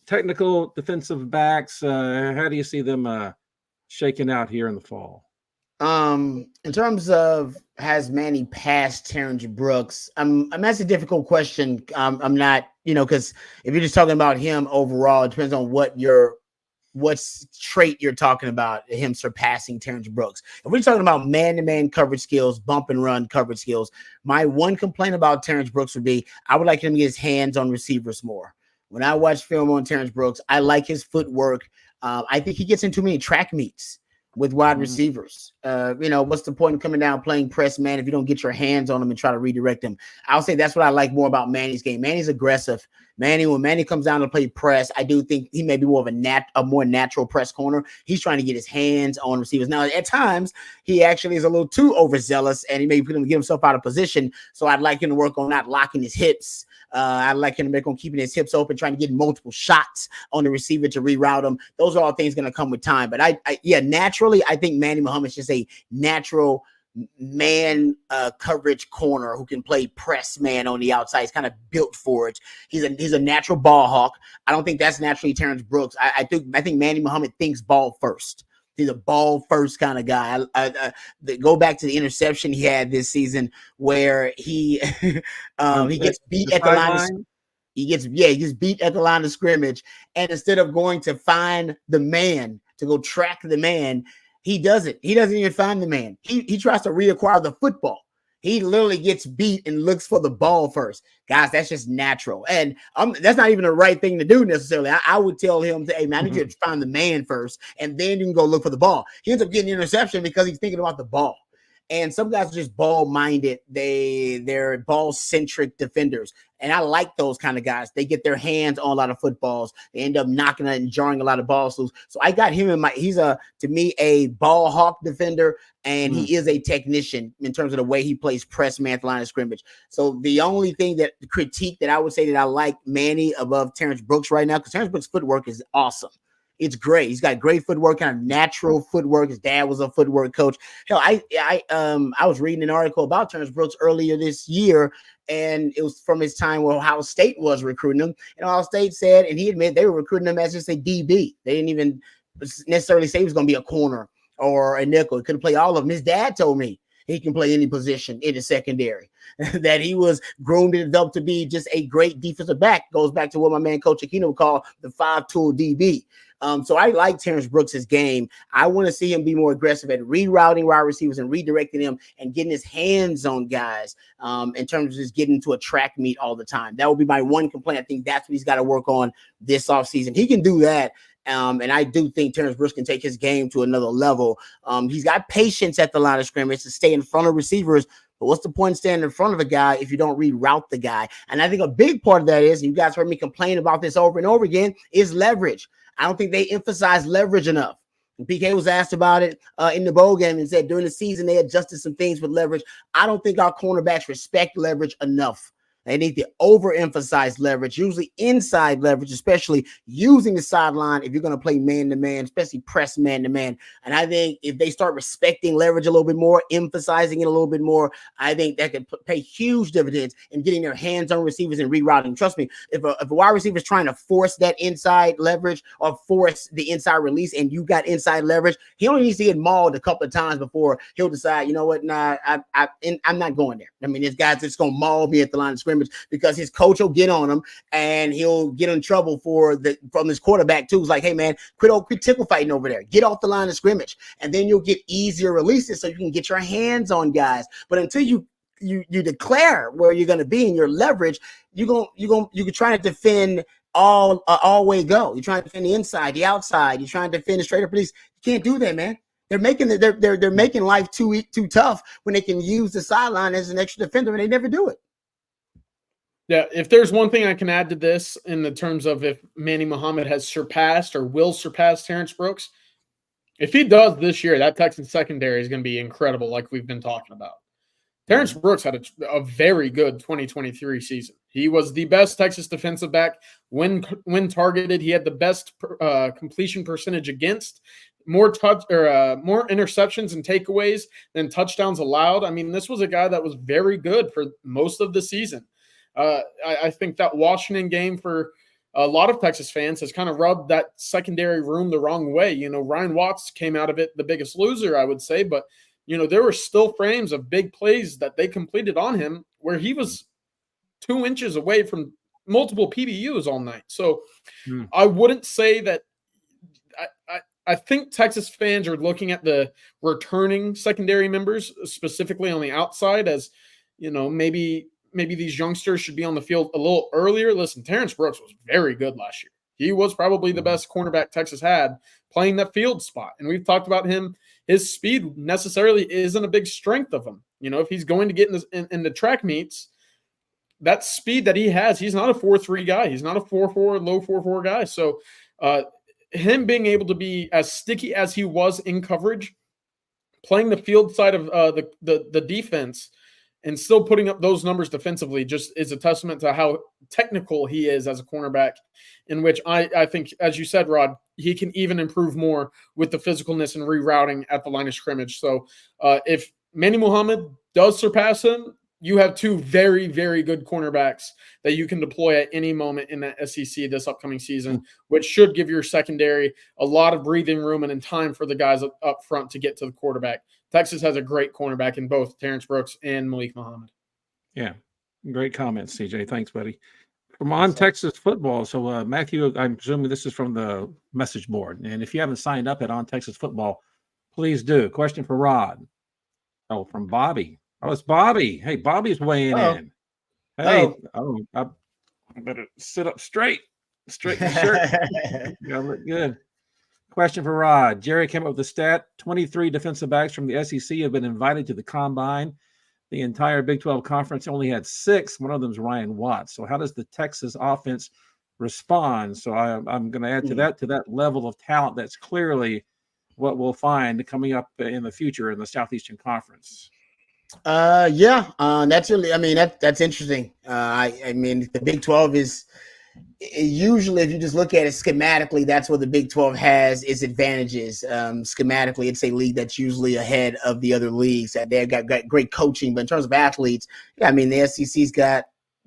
technical defensive backs, how do you see them shaking out here in the fall? In terms of has Manny passed Terrance Brooks, that's a difficult question. I'm not, because if you're just talking about him overall, it depends on what trait you're talking about, him surpassing Terrance Brooks. If we're talking about man-to-man coverage skills, bump and run coverage skills, my one complaint about Terrance Brooks would be I would like him to get his hands on receivers more. When I watch film on Terrance Brooks, I like his footwork. I think he gets in too many track meets with wide receivers. What's the point in coming down playing press man if you don't get your hands on him and try to redirect him? I'll say that's what I like more about Manny's game. Manny's aggressive. When Manny comes down to play press, I do think he may be more of a more natural press corner. He's trying to get his hands on receivers. Now, at times, he actually is a little too overzealous, and he may get himself out of position. So I'd like him to work on not locking his hips. I'd like him to work on keeping his hips open, trying to get multiple shots on the receiver to reroute him. Those are all things going to come with time. But naturally, I think Manny Muhammad's just a natural man coverage corner who can play press man on the outside. He's kind of built for it. He's a natural ball hawk. I don't think that's naturally Terrance Brooks. I think Manny Muhammad thinks ball first. He's a ball first kind of guy. Go back to the interception he had this season where he he gets beat at the line. He gets beat at the line of scrimmage, and instead of going to find the man to go track the man, he doesn't. He doesn't even find the man. He tries to reacquire the football. He literally gets beat and looks for the ball first. Guys, that's just natural. And that's not even the right thing to do necessarily. I would tell him, hey, man, I need you to find the man first, and then you can go look for the ball. He ends up getting an interception because he's thinking about the ball. And some guys are just ball-minded. They're ball-centric defenders. And I like those kind of guys. They get their hands on a lot of footballs. They end up knocking it and jarring a lot of balls loose. So I got him he's to me, a ball hawk defender, and he is a technician in terms of the way he plays press man at the line of scrimmage. So the only thing the critique that I would say that I like Manny above Terrance Brooks right now, because Terrance Brooks' footwork is awesome. It's great. He's got great footwork, kind of natural footwork. His dad was a footwork coach. Hell, I was reading an article about Terrance Brooks earlier this year, and it was from his time where Ohio State was recruiting him. And Ohio State said, and he admitted they were recruiting him as just a DB. They didn't even necessarily say he was going to be a corner or a nickel. He couldn't play all of them. His dad told me he can play any position in the secondary, that he was groomed and developed to be just a great defensive back. Goes back to what my man Coach Aquino would call the 5-tool DB. So I like Terrance Brooks' game. I want to see him be more aggressive at rerouting wide receivers and redirecting them and getting his hands on guys in terms of just getting to a track meet all the time. That would be my one complaint. I think that's what he's got to work on this offseason. He can do that. And I do think Terrance Brooks can take his game to another level. He's got patience at the line of scrimmage to stay in front of receivers. But what's the point of standing in front of a guy if you don't reroute the guy? And I think a big part of that is, and you guys heard me complain about this over and over again, is leverage. I don't think they emphasize leverage enough. And PK was asked about it in the bowl game and said during the season they adjusted some things with leverage. I don't think our cornerbacks respect leverage enough. They need to overemphasize leverage, usually inside leverage, especially using the sideline if you're going to play man-to-man, especially press man-to-man. And I think if they start respecting leverage a little bit more, emphasizing it a little bit more, I think that could pay huge dividends in getting their hands on receivers and rerouting. Trust me, if a wide receiver is trying to force that inside leverage or force the inside release and you got inside leverage, he only needs to get mauled a couple of times before he'll decide, you know what, nah, I'm not going there. I mean, this guy's just going to maul me at the line of scrimmage, because his coach will get on him and he'll get in trouble from his quarterback too. It's like, hey man, quit tickle fighting over there. Get off the line of scrimmage, and then you'll get easier releases so you can get your hands on guys. But until you declare where you're going to be in your leverage, you're trying to defend all way go. You're trying to defend the inside, the outside. You're trying to defend the straight up release. You can't do that, man. They're making life too tough when they can use the sideline as an extra defender, and they never do it. Yeah, if there's one thing I can add to this in the terms of if Manny Muhammad has surpassed or will surpass Terrance Brooks, if he does this year, that Texas secondary is going to be incredible, like we've been talking about. Terrance Brooks had a very good 2023 season. He was the best Texas defensive back when targeted. He had the best completion percentage against, more interceptions and takeaways than touchdowns allowed. I mean, this was a guy that was very good for most of the season. I think that Washington game for a lot of Texas fans has kind of rubbed that secondary room the wrong way. You know, Ryan Watts came out of it the biggest loser, I would say, but you know, there were still frames of big plays that they completed on him where he was 2 inches away from multiple PBUs all night. So I wouldn't say that. I think Texas fans are looking at the returning secondary members, specifically on the outside, as, you know, maybe these youngsters should be on the field a little earlier. Listen, Terrance Brooks was very good last year. He was probably the best cornerback Texas had playing that field spot. And we've talked about him. His speed necessarily isn't a big strength of him. You know, if he's going to get in the track meets, that speed that he has, he's not a 4.3 guy. He's not a 4.4, low 4.4 guy. So him being able to be as sticky as he was in coverage, playing the field side of the defense, and still putting up those numbers defensively just is a testament to how technical he is as a cornerback, in which I think, as you said, Rod, he can even improve more with the physicalness and rerouting at the line of scrimmage. So if Manny Muhammad does surpass him, you have two very, very good cornerbacks that you can deploy at any moment in that SEC this upcoming season, which should give your secondary a lot of breathing room and in time for the guys up front to get to the quarterback. Texas has a great cornerback in both Terrance Brooks and Malik Muhammad. Yeah, great comments, CJ. Thanks, buddy. From On Texas Football. So, Matthew, I'm presuming this is from the message board. And if you haven't signed up at On Texas Football, please do. Question for Rod. Oh, from Bobby. Oh, it's Bobby. Hey, Bobby's weighing in. Hey, I better sit up straight. Straighten the shirt. Yeah, look good. Question for Rod. Jerry came up with the stat. 23 defensive backs from the SEC have been invited to the Combine. The entire Big 12 conference only had 6. One of them is Ryan Watts. So how does the Texas offense respond? So I'm going to add to that level of talent. That's clearly what we'll find coming up in the future in the Southeastern Conference. That's really, I mean, that's interesting. I mean, the Big 12 is usually, if you just look at it schematically, that's what the Big 12 has its advantages. Schematically, it's a league that's usually ahead of the other leagues. They've got great coaching, but in terms of athletes, I mean, the SEC's got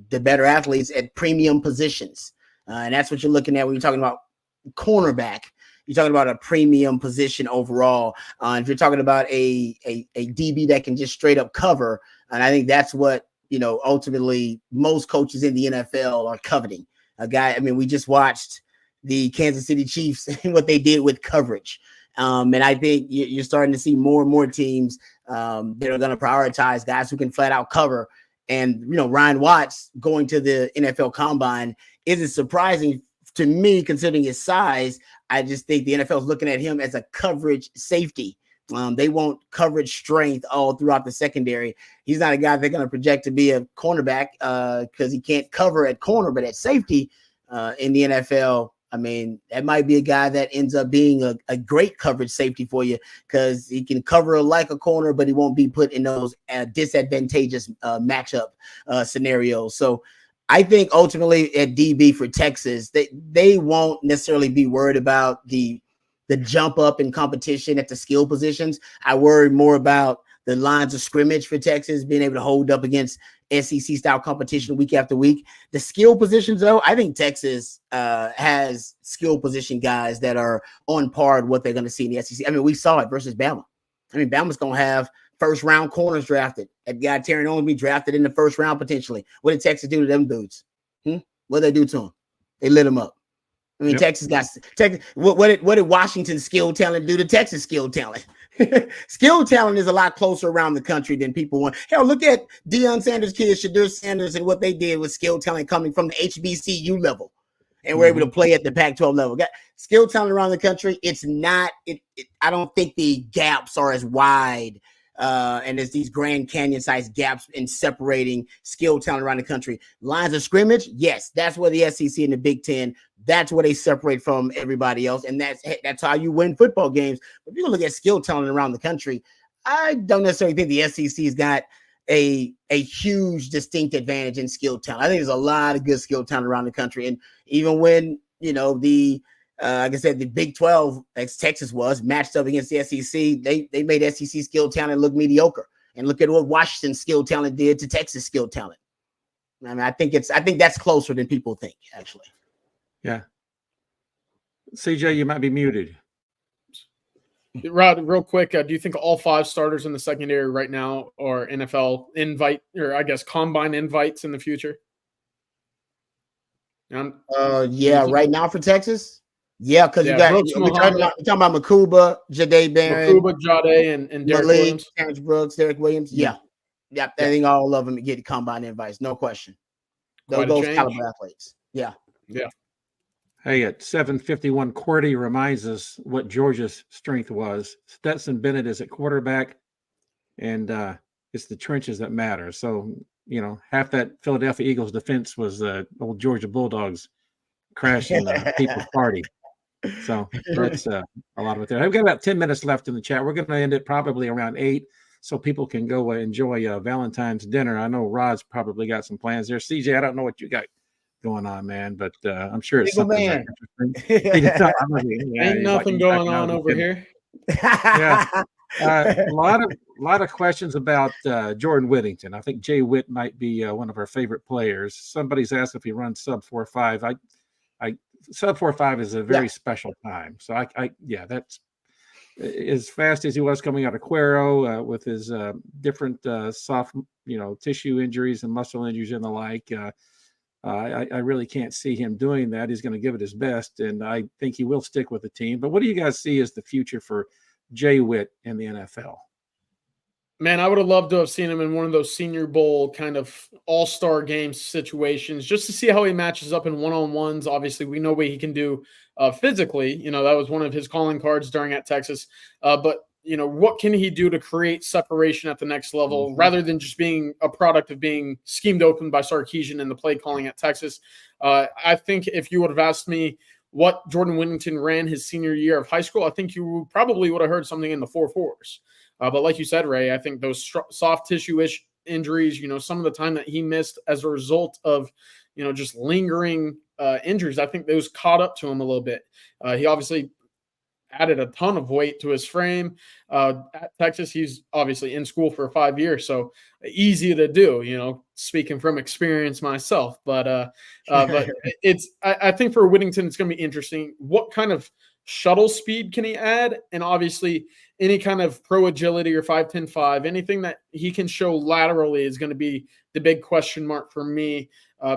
the better athletes at premium positions. And that's what you're looking at when you're talking about cornerback. You're talking about a premium position overall. If you're talking about a DB that can just straight up cover, and I think that's what, ultimately most coaches in the NFL are coveting. A guy, I mean, we just watched the Kansas City Chiefs and what they did with coverage. And I think you're starting to see more and more teams that are going to prioritize guys who can flat out cover. And, Ryan Watts going to the NFL Combine isn't surprising to me, considering his size. I just think the NFL is looking at him as a coverage safety. They want coverage strength all throughout the secondary. He's not a guy they're going to project to be a cornerback because he can't cover at corner, but at safety in the NFL, I mean, that might be a guy that ends up being a great coverage safety for you because he can cover like a corner, but he won't be put in those disadvantageous matchup scenarios. So I think ultimately at DB for Texas, they won't necessarily be worried about the jump up in competition at the skill positions. I worry more about the lines of scrimmage for Texas being able to hold up against SEC style competition week after week. The skill positions, though, I think Texas has skill position guys that are on par with what they're going to see in the SEC. I mean, we saw it versus Bama. I mean, Bama's going to have first round corners drafted. That guy Terrance Brooks be drafted in the first round potentially. What did Texas do to them dudes? What did they do to him? They lit him up. I mean, Texas got Texas. What did Washington's skill talent do to Texas skill talent? Skill talent is a lot closer around the country than people want. Hell, look at Deion Sanders' kids, Shadur Sanders, and what they did with skill talent coming from the HBCU level, and we're able to play at the Pac-12 level. Got skill talent around the country. It's not. I don't think the gaps are as wide. And there's these Grand Canyon-sized gaps in separating skill talent around the country. Lines of scrimmage, yes, that's where the SEC and the Big Ten, that's where they separate from everybody else, and that's how you win football games. But if you look at skill talent around the country, I don't necessarily think the SEC's got a huge distinct advantage in skill talent. I think there's a lot of good skill talent around the country, and even when like I said, the Big 12, as Texas was, matched up against the SEC, they made SEC skill talent look mediocre. And look at what Washington's skill talent did to Texas skill talent. I mean, I think that's closer than people think, actually. Yeah. CJ, you might be muted. Rod, real quick, do you think all 5 starters in the secondary right now are NFL invite, or I guess combine invites in the future? Right now for Texas? Yeah, because we're talking about Makuba, Jade Barron, and Derek Williams. Terrance Brooks, Derek Williams. Yeah. I think all of them get combine invites, no question. Those caliber athletes. Yeah. Hey, at 7:51, Cordy reminds us what Georgia's strength was. Stetson Bennett is at quarterback, and it's the trenches that matter. So, half that Philadelphia Eagles defense was the old Georgia Bulldogs crashing the People's Party. So that's a lot of it there. We've got about 10 minutes left in the chat. We're going to end it probably around 8 so people can go enjoy Valentine's dinner. I know Rod's probably got some plans there. CJ, I don't know what you got going on, man, but I'm sure it's something interesting. Ain't nothing going on over here. Yeah. A lot lot of questions about Jordan Whittington. I think Jay Witt might be one of our favorite players. Somebody's asked if he runs sub 4.5. I sub 4.5 is a very special time. So that's as fast as he was coming out of Cuero with his different soft, tissue injuries and muscle injuries and the like. I really can't see him doing that. He's going to give it his best, and I think he will stick with the team. But what do you guys see as the future for Jay Witt in the NFL? Man, I would have loved to have seen him in one of those Senior Bowl kind of all-star game situations just to see how he matches up in one-on-ones. Obviously, we know what he can do physically. That was one of his calling cards during at Texas. But, what can he do to create separation at the next level rather than just being a product of being schemed open by Sarkisian in the play calling at Texas? I think if you would have asked me what Jordan Whittington ran his senior year of high school, I think you probably would have heard something in the 4.4s. But like you said, Ray, I think those soft tissue-ish injuries, some of the time that he missed as a result of, just lingering injuries, I think those caught up to him a little bit. He obviously added a ton of weight to his frame. At Texas, he's obviously in school for 5 years, so easy to do, speaking from experience myself. But I think for Whittington, it's going to be interesting. What kind of shuttle speed can he add? And obviously any kind of pro agility or 5.10.5, anything that he can show laterally is going to be the big question mark for me.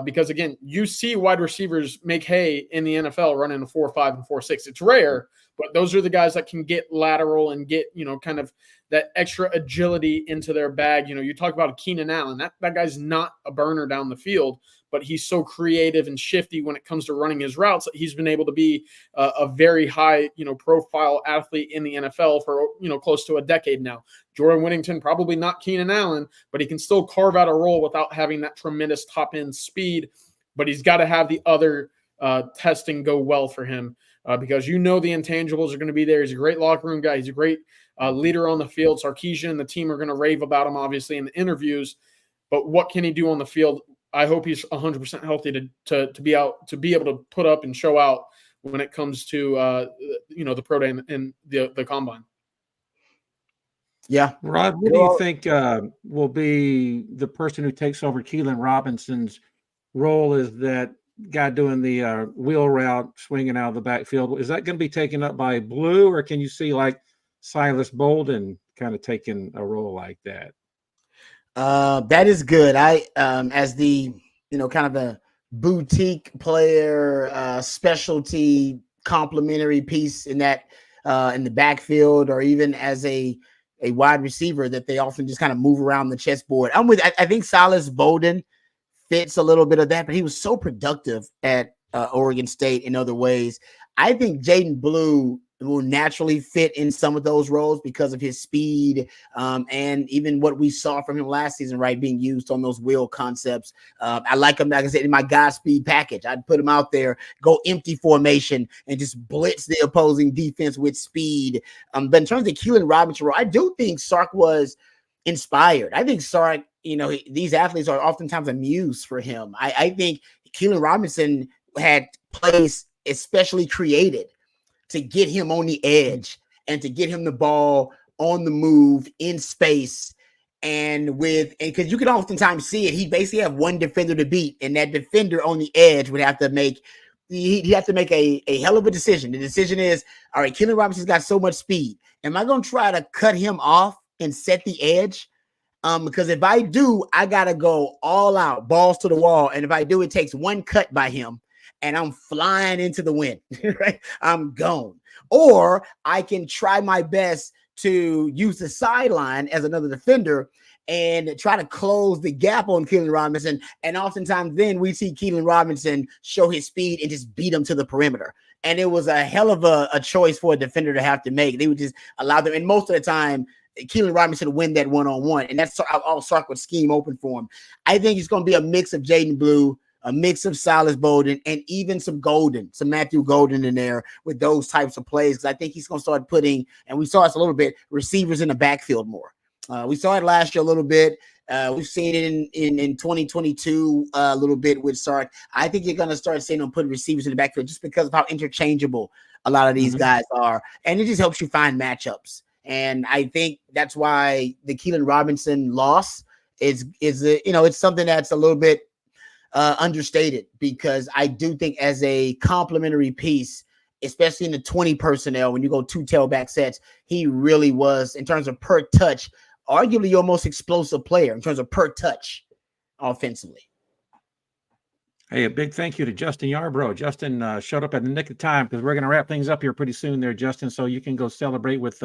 Because again, you see wide receivers make hay in the NFL running a 4.5 and 4.6. It's rare, but those are the guys that can get lateral and get, kind of that extra agility into their bag. You talk about Keenan Allen, that guy's not a burner down the field, but he's so creative and shifty when it comes to running his routes that he's been able to be a very high, profile athlete in the NFL for, close to a decade now. Jordan Whittington, probably not Keenan Allen, but he can still carve out a role without having that tremendous top end speed. But he's got to have the other testing go well for him because the intangibles are going to be there. He's a great locker room guy. He's a great leader on the field. Sarkisian and the team are going to rave about him, obviously, in the interviews. But what can he do on the field? I hope he's 100% healthy to be able to put up and show out when it comes to the pro day and the combine. Yeah, Rod, what do you think will be the person who takes over Keilan Robinson's role as that guy doing the wheel route, swinging out of the backfield? Is that going to be taken up by Blue, or can you see like Silas Bolden kind of taking a role like that? That is good. I as the kind of a boutique player, specialty complementary piece in that in the backfield, or even as a wide receiver that they often just kind of move around the chessboard. I think Silas Bolden fits a little bit of that, but he was so productive at Oregon State in other ways. I think Jaden Blue will naturally fit in some of those roles because of his speed and even what we saw from him last season, right, being used on those wheel concepts. I like him, like I said, in my Godspeed package. I'd put him out there, go empty formation, and just blitz the opposing defense with speed. But in terms of Keilan Robinson, I do think Sark was inspired. I think Sark, these athletes are oftentimes a muse for him. I think Keilan Robinson had plays especially created to get him on the edge and to get him the ball on the move in space. And because you can oftentimes see it, he basically have one defender to beat, and that defender on the edge would have to make a hell of a decision. The decision is, all right, Keilan Robinson's got so much speed. Am I going to try to cut him off and set the edge? Because if I do, I got to go all out, balls to the wall. And if I do, it takes one cut by him, and I'm flying into the wind, right? I'm gone. Or I can try my best to use the sideline as another defender and try to close the gap on Keilan Robinson. And oftentimes then we see Keilan Robinson show his speed and just beat him to the perimeter. And it was a hell of a choice for a defender to have to make. They would just allow them. And most of the time, Keilan Robinson would win that one-on-one. And that's all Sark would scheme open for him. I think it's going to be a mix of Jaden Blue, a mix of Silas Bolden, and even some Matthew Golden in there with those types of plays. Because I think he's going to start putting, and we saw this a little bit, receivers in the backfield more. We saw it last year a little bit. We've seen it in 2022 a little bit with Sark. I think you're going to start seeing him put receivers in the backfield just because of how interchangeable a lot of these guys are. And it just helps you find matchups. And I think that's why the Keilan Robinson loss is it's something that's a little bit understated, because I do think as a complementary piece, especially in the 20 personnel, when you go 2 tailback sets, he really was, in terms of per touch, arguably your most explosive player in terms of per touch offensively. Hey, a big thank you to Justin Yarbrough. Justin showed up at the nick of time, because we're going to wrap things up here pretty soon there, Justin, so you can go celebrate with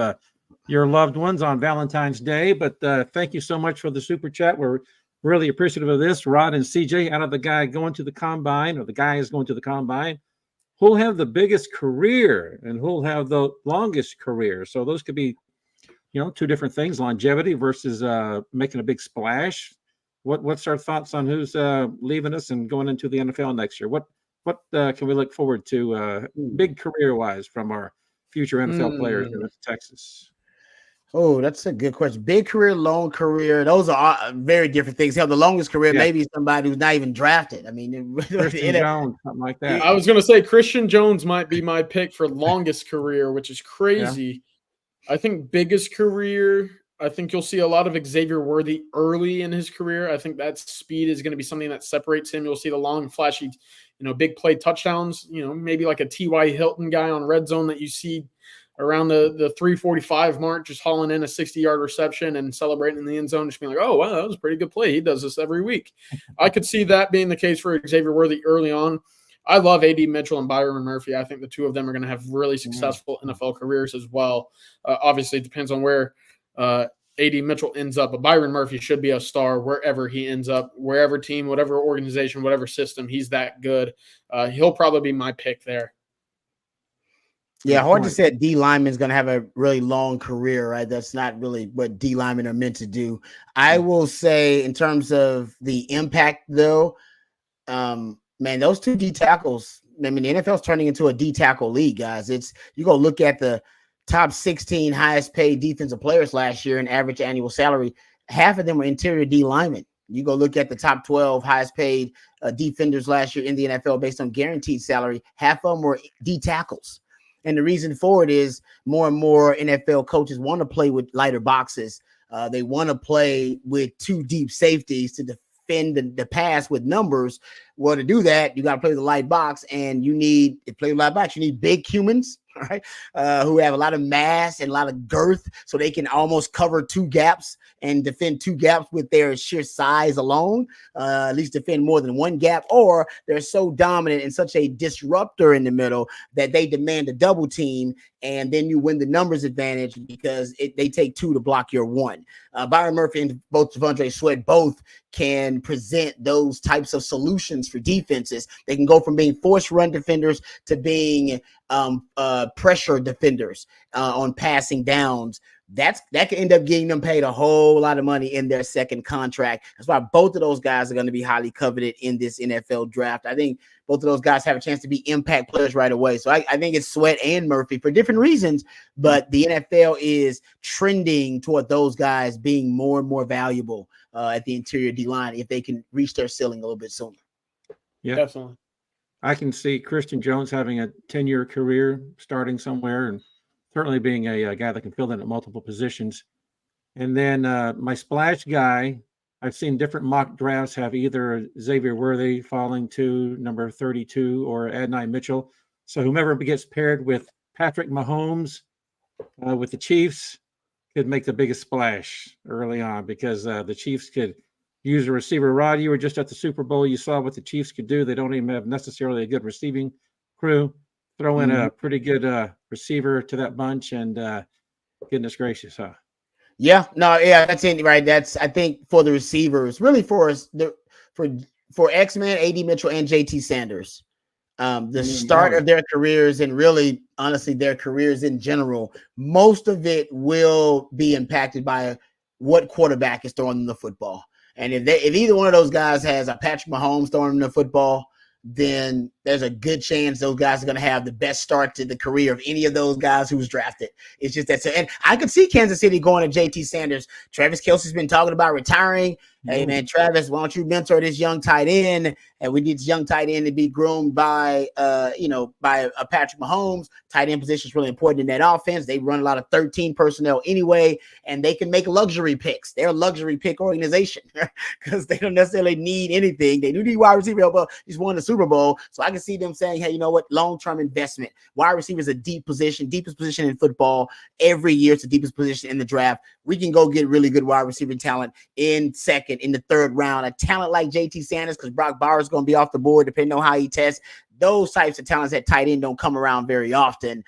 your loved ones on Valentine's Day. But thank you so much for the super chat. We're really appreciative of this. Rod and CJ, out of the guy going to the combine, or the guys going to the combine, who'll have the biggest career and who'll have the longest career. So those could be, 2 different things: longevity versus making a big splash. What's our thoughts on who's leaving us and going into the NFL next year? What can we look forward to big career wise from our future NFL players in Texas? Oh, that's a good question. Big career, long career. Those are very different things. Hell, the longest career, maybe somebody who's not even drafted. I mean, Christian Jones, something like that. I was going to say Christian Jones might be my pick for longest career, which is crazy. Yeah. I think biggest career, I think you'll see a lot of Xavier Worthy early in his career. I think that speed is going to be something that separates him. You'll see the long, flashy, big play touchdowns, maybe like a T.Y. Hilton guy on red zone that you see around the 345 mark, just hauling in a 60-yard reception and celebrating in the end zone, just being like, oh, wow, that was a pretty good play. He does this every week. I could see that being the case for Xavier Worthy early on. I love A.D. Mitchell and Byron Murphy. I think the 2 of them are going to have really successful NFL careers as well. Obviously, it depends on where A.D. Mitchell ends up, but Byron Murphy should be a star wherever he ends up, wherever team, whatever organization, whatever system. He's that good. He'll probably be my pick there. Yeah, hard to say that D lineman is going to have a really long career, right? That's not really what D linemen are meant to do. I will say, in terms of the impact, though, man, those 2 D tackles. I mean, the NFL's turning into a D tackle league, guys. You go look at the top 16 highest paid defensive players last year in average annual salary. Half of them were interior D linemen. You go look at the top 12 highest paid defenders last year in the NFL based on guaranteed salary. Half of them were D tackles. And the reason for it is more and more NFL coaches want to play with lighter boxes. They want to play with 2 deep safeties to defend the pass with numbers. Well, to do that, you got to play with a light box, and you need big humans, right? Who have a lot of mass and a lot of girth, so they can almost cover 2 gaps and defend 2 gaps with their sheer size alone, at least defend more than 1 gap, or they're so dominant and such a disruptor in the middle that they demand a double team, and then you win the numbers advantage because they take 2 to block your 1. Byron Murphy and both Devondre Sweat both can present those types of solutions for defenses. They can go from being forced run defenders to being pressure defenders on passing downs. That can end up getting them paid a whole lot of money in their second contract. That's why both of those guys are going to be highly coveted in this NFL draft. I think both of those guys have a chance to be impact players right away. So I think it's Sweat and Murphy for different reasons, but the NFL is trending toward those guys being more and more valuable at the interior D-line if they can reach their ceiling a little bit sooner. Yeah, definitely. I can see Christian Jones having a 10-year career starting somewhere, and certainly being a guy that can fill in at multiple positions. And then my splash guy, I've seen different mock drafts have either Xavier Worthy falling to number 32 or Adonai Mitchell. So whomever gets paired with Patrick Mahomes with the Chiefs could make the biggest splash early on, because the Chiefs could use a receiver. Rod, you were just at the Super Bowl. You saw what the Chiefs could do. They don't even have necessarily a good receiving crew. Throw in a pretty good receiver to that bunch, and goodness gracious, huh? Yeah, that's it, right? That's, I think, for the receivers, really for X-Men, A.D. Mitchell and J.T. Sanders. The start of their careers, and really, honestly, their careers in general, most of it will be impacted by what quarterback is throwing them the football. And if either one of those guys has a Patrick Mahomes throwing them the football, then there's a good chance those guys are going to have the best start to the career of any of those guys who was drafted. It's just that. And I could see Kansas City going to J.T. Sanders. Travis Kelce's been talking about retiring. Hey man, Travis, why don't you mentor this young tight end? And we need this young tight end to be groomed by by Patrick Mahomes. Tight end position is really important in that offense. They run a lot of 13 personnel anyway, and they can make luxury picks. They're a luxury pick organization because they don't necessarily need anything. They do need wide receiver help. He's won the Super Bowl, so I can see them saying, "Hey, you know what? Long-term investment. Wide receiver is a deepest position in football. Every year, it's the deepest position in the draft. We can go get really good wide receiver talent in second, in the third round. A talent like JT Sanders, because Brock Bowers is going to be off the board depending on how he tests. Those types of talents at tight end don't come around very often.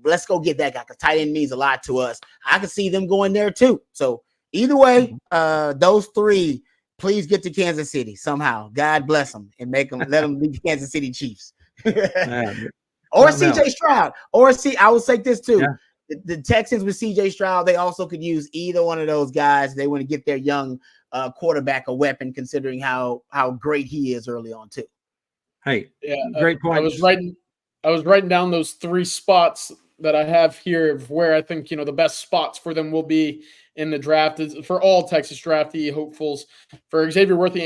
Let's go get that guy because tight end means a lot to us. I can see them going there too. So either way, those three, please get to Kansas City somehow. God bless them and let them leave the Kansas City Chiefs. Or CJ Stroud. I will say this too. Yeah. The Texans with CJ Stroud, they also could use either one of those guys. They want to get their young quarterback a weapon, considering how great he is early on too. Hey, great point. I was writing down those 3 spots that I have here of where I think the best spots for them will be in the draft. Is for all Texas draftee hopefuls. For Xavier Worthy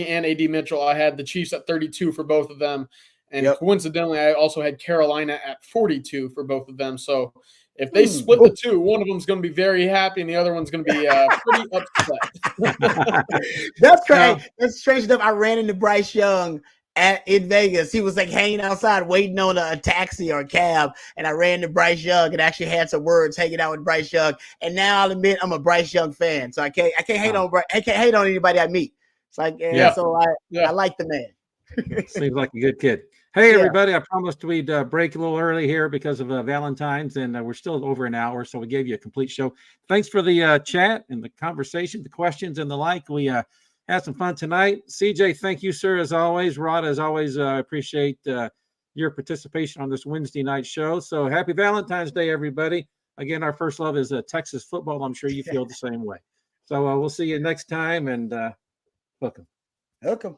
and AD Mitchell, I had the Chiefs at 32 for both of them. And coincidentally, I also had Carolina at 42 for both of them. So if they split the two, one of them is going to be very happy and the other one's going to be pretty upset. That's crazy. That's strange enough. I ran into Bryce Young in Vegas. He was like hanging outside waiting on a taxi or a cab. And I ran to Bryce Young and actually had some words hanging out with Bryce Young. And now I'll admit I'm a Bryce Young fan. So I can't hate on anybody I meet. It's like, so I like the man. Seems like a good kid. Hey, everybody, I promised we'd break a little early here because of Valentine's, and we're still over an hour, so we gave you a complete show. Thanks for the chat and the conversation, the questions, and the like. We had some fun tonight. CJ, thank you, sir, as always. Rod, as always, appreciate your participation on this Wednesday night show. So happy Valentine's Day, everybody. Again, our first love is Texas football. I'm sure you feel the same way. So we'll see you next time, and welcome. Welcome.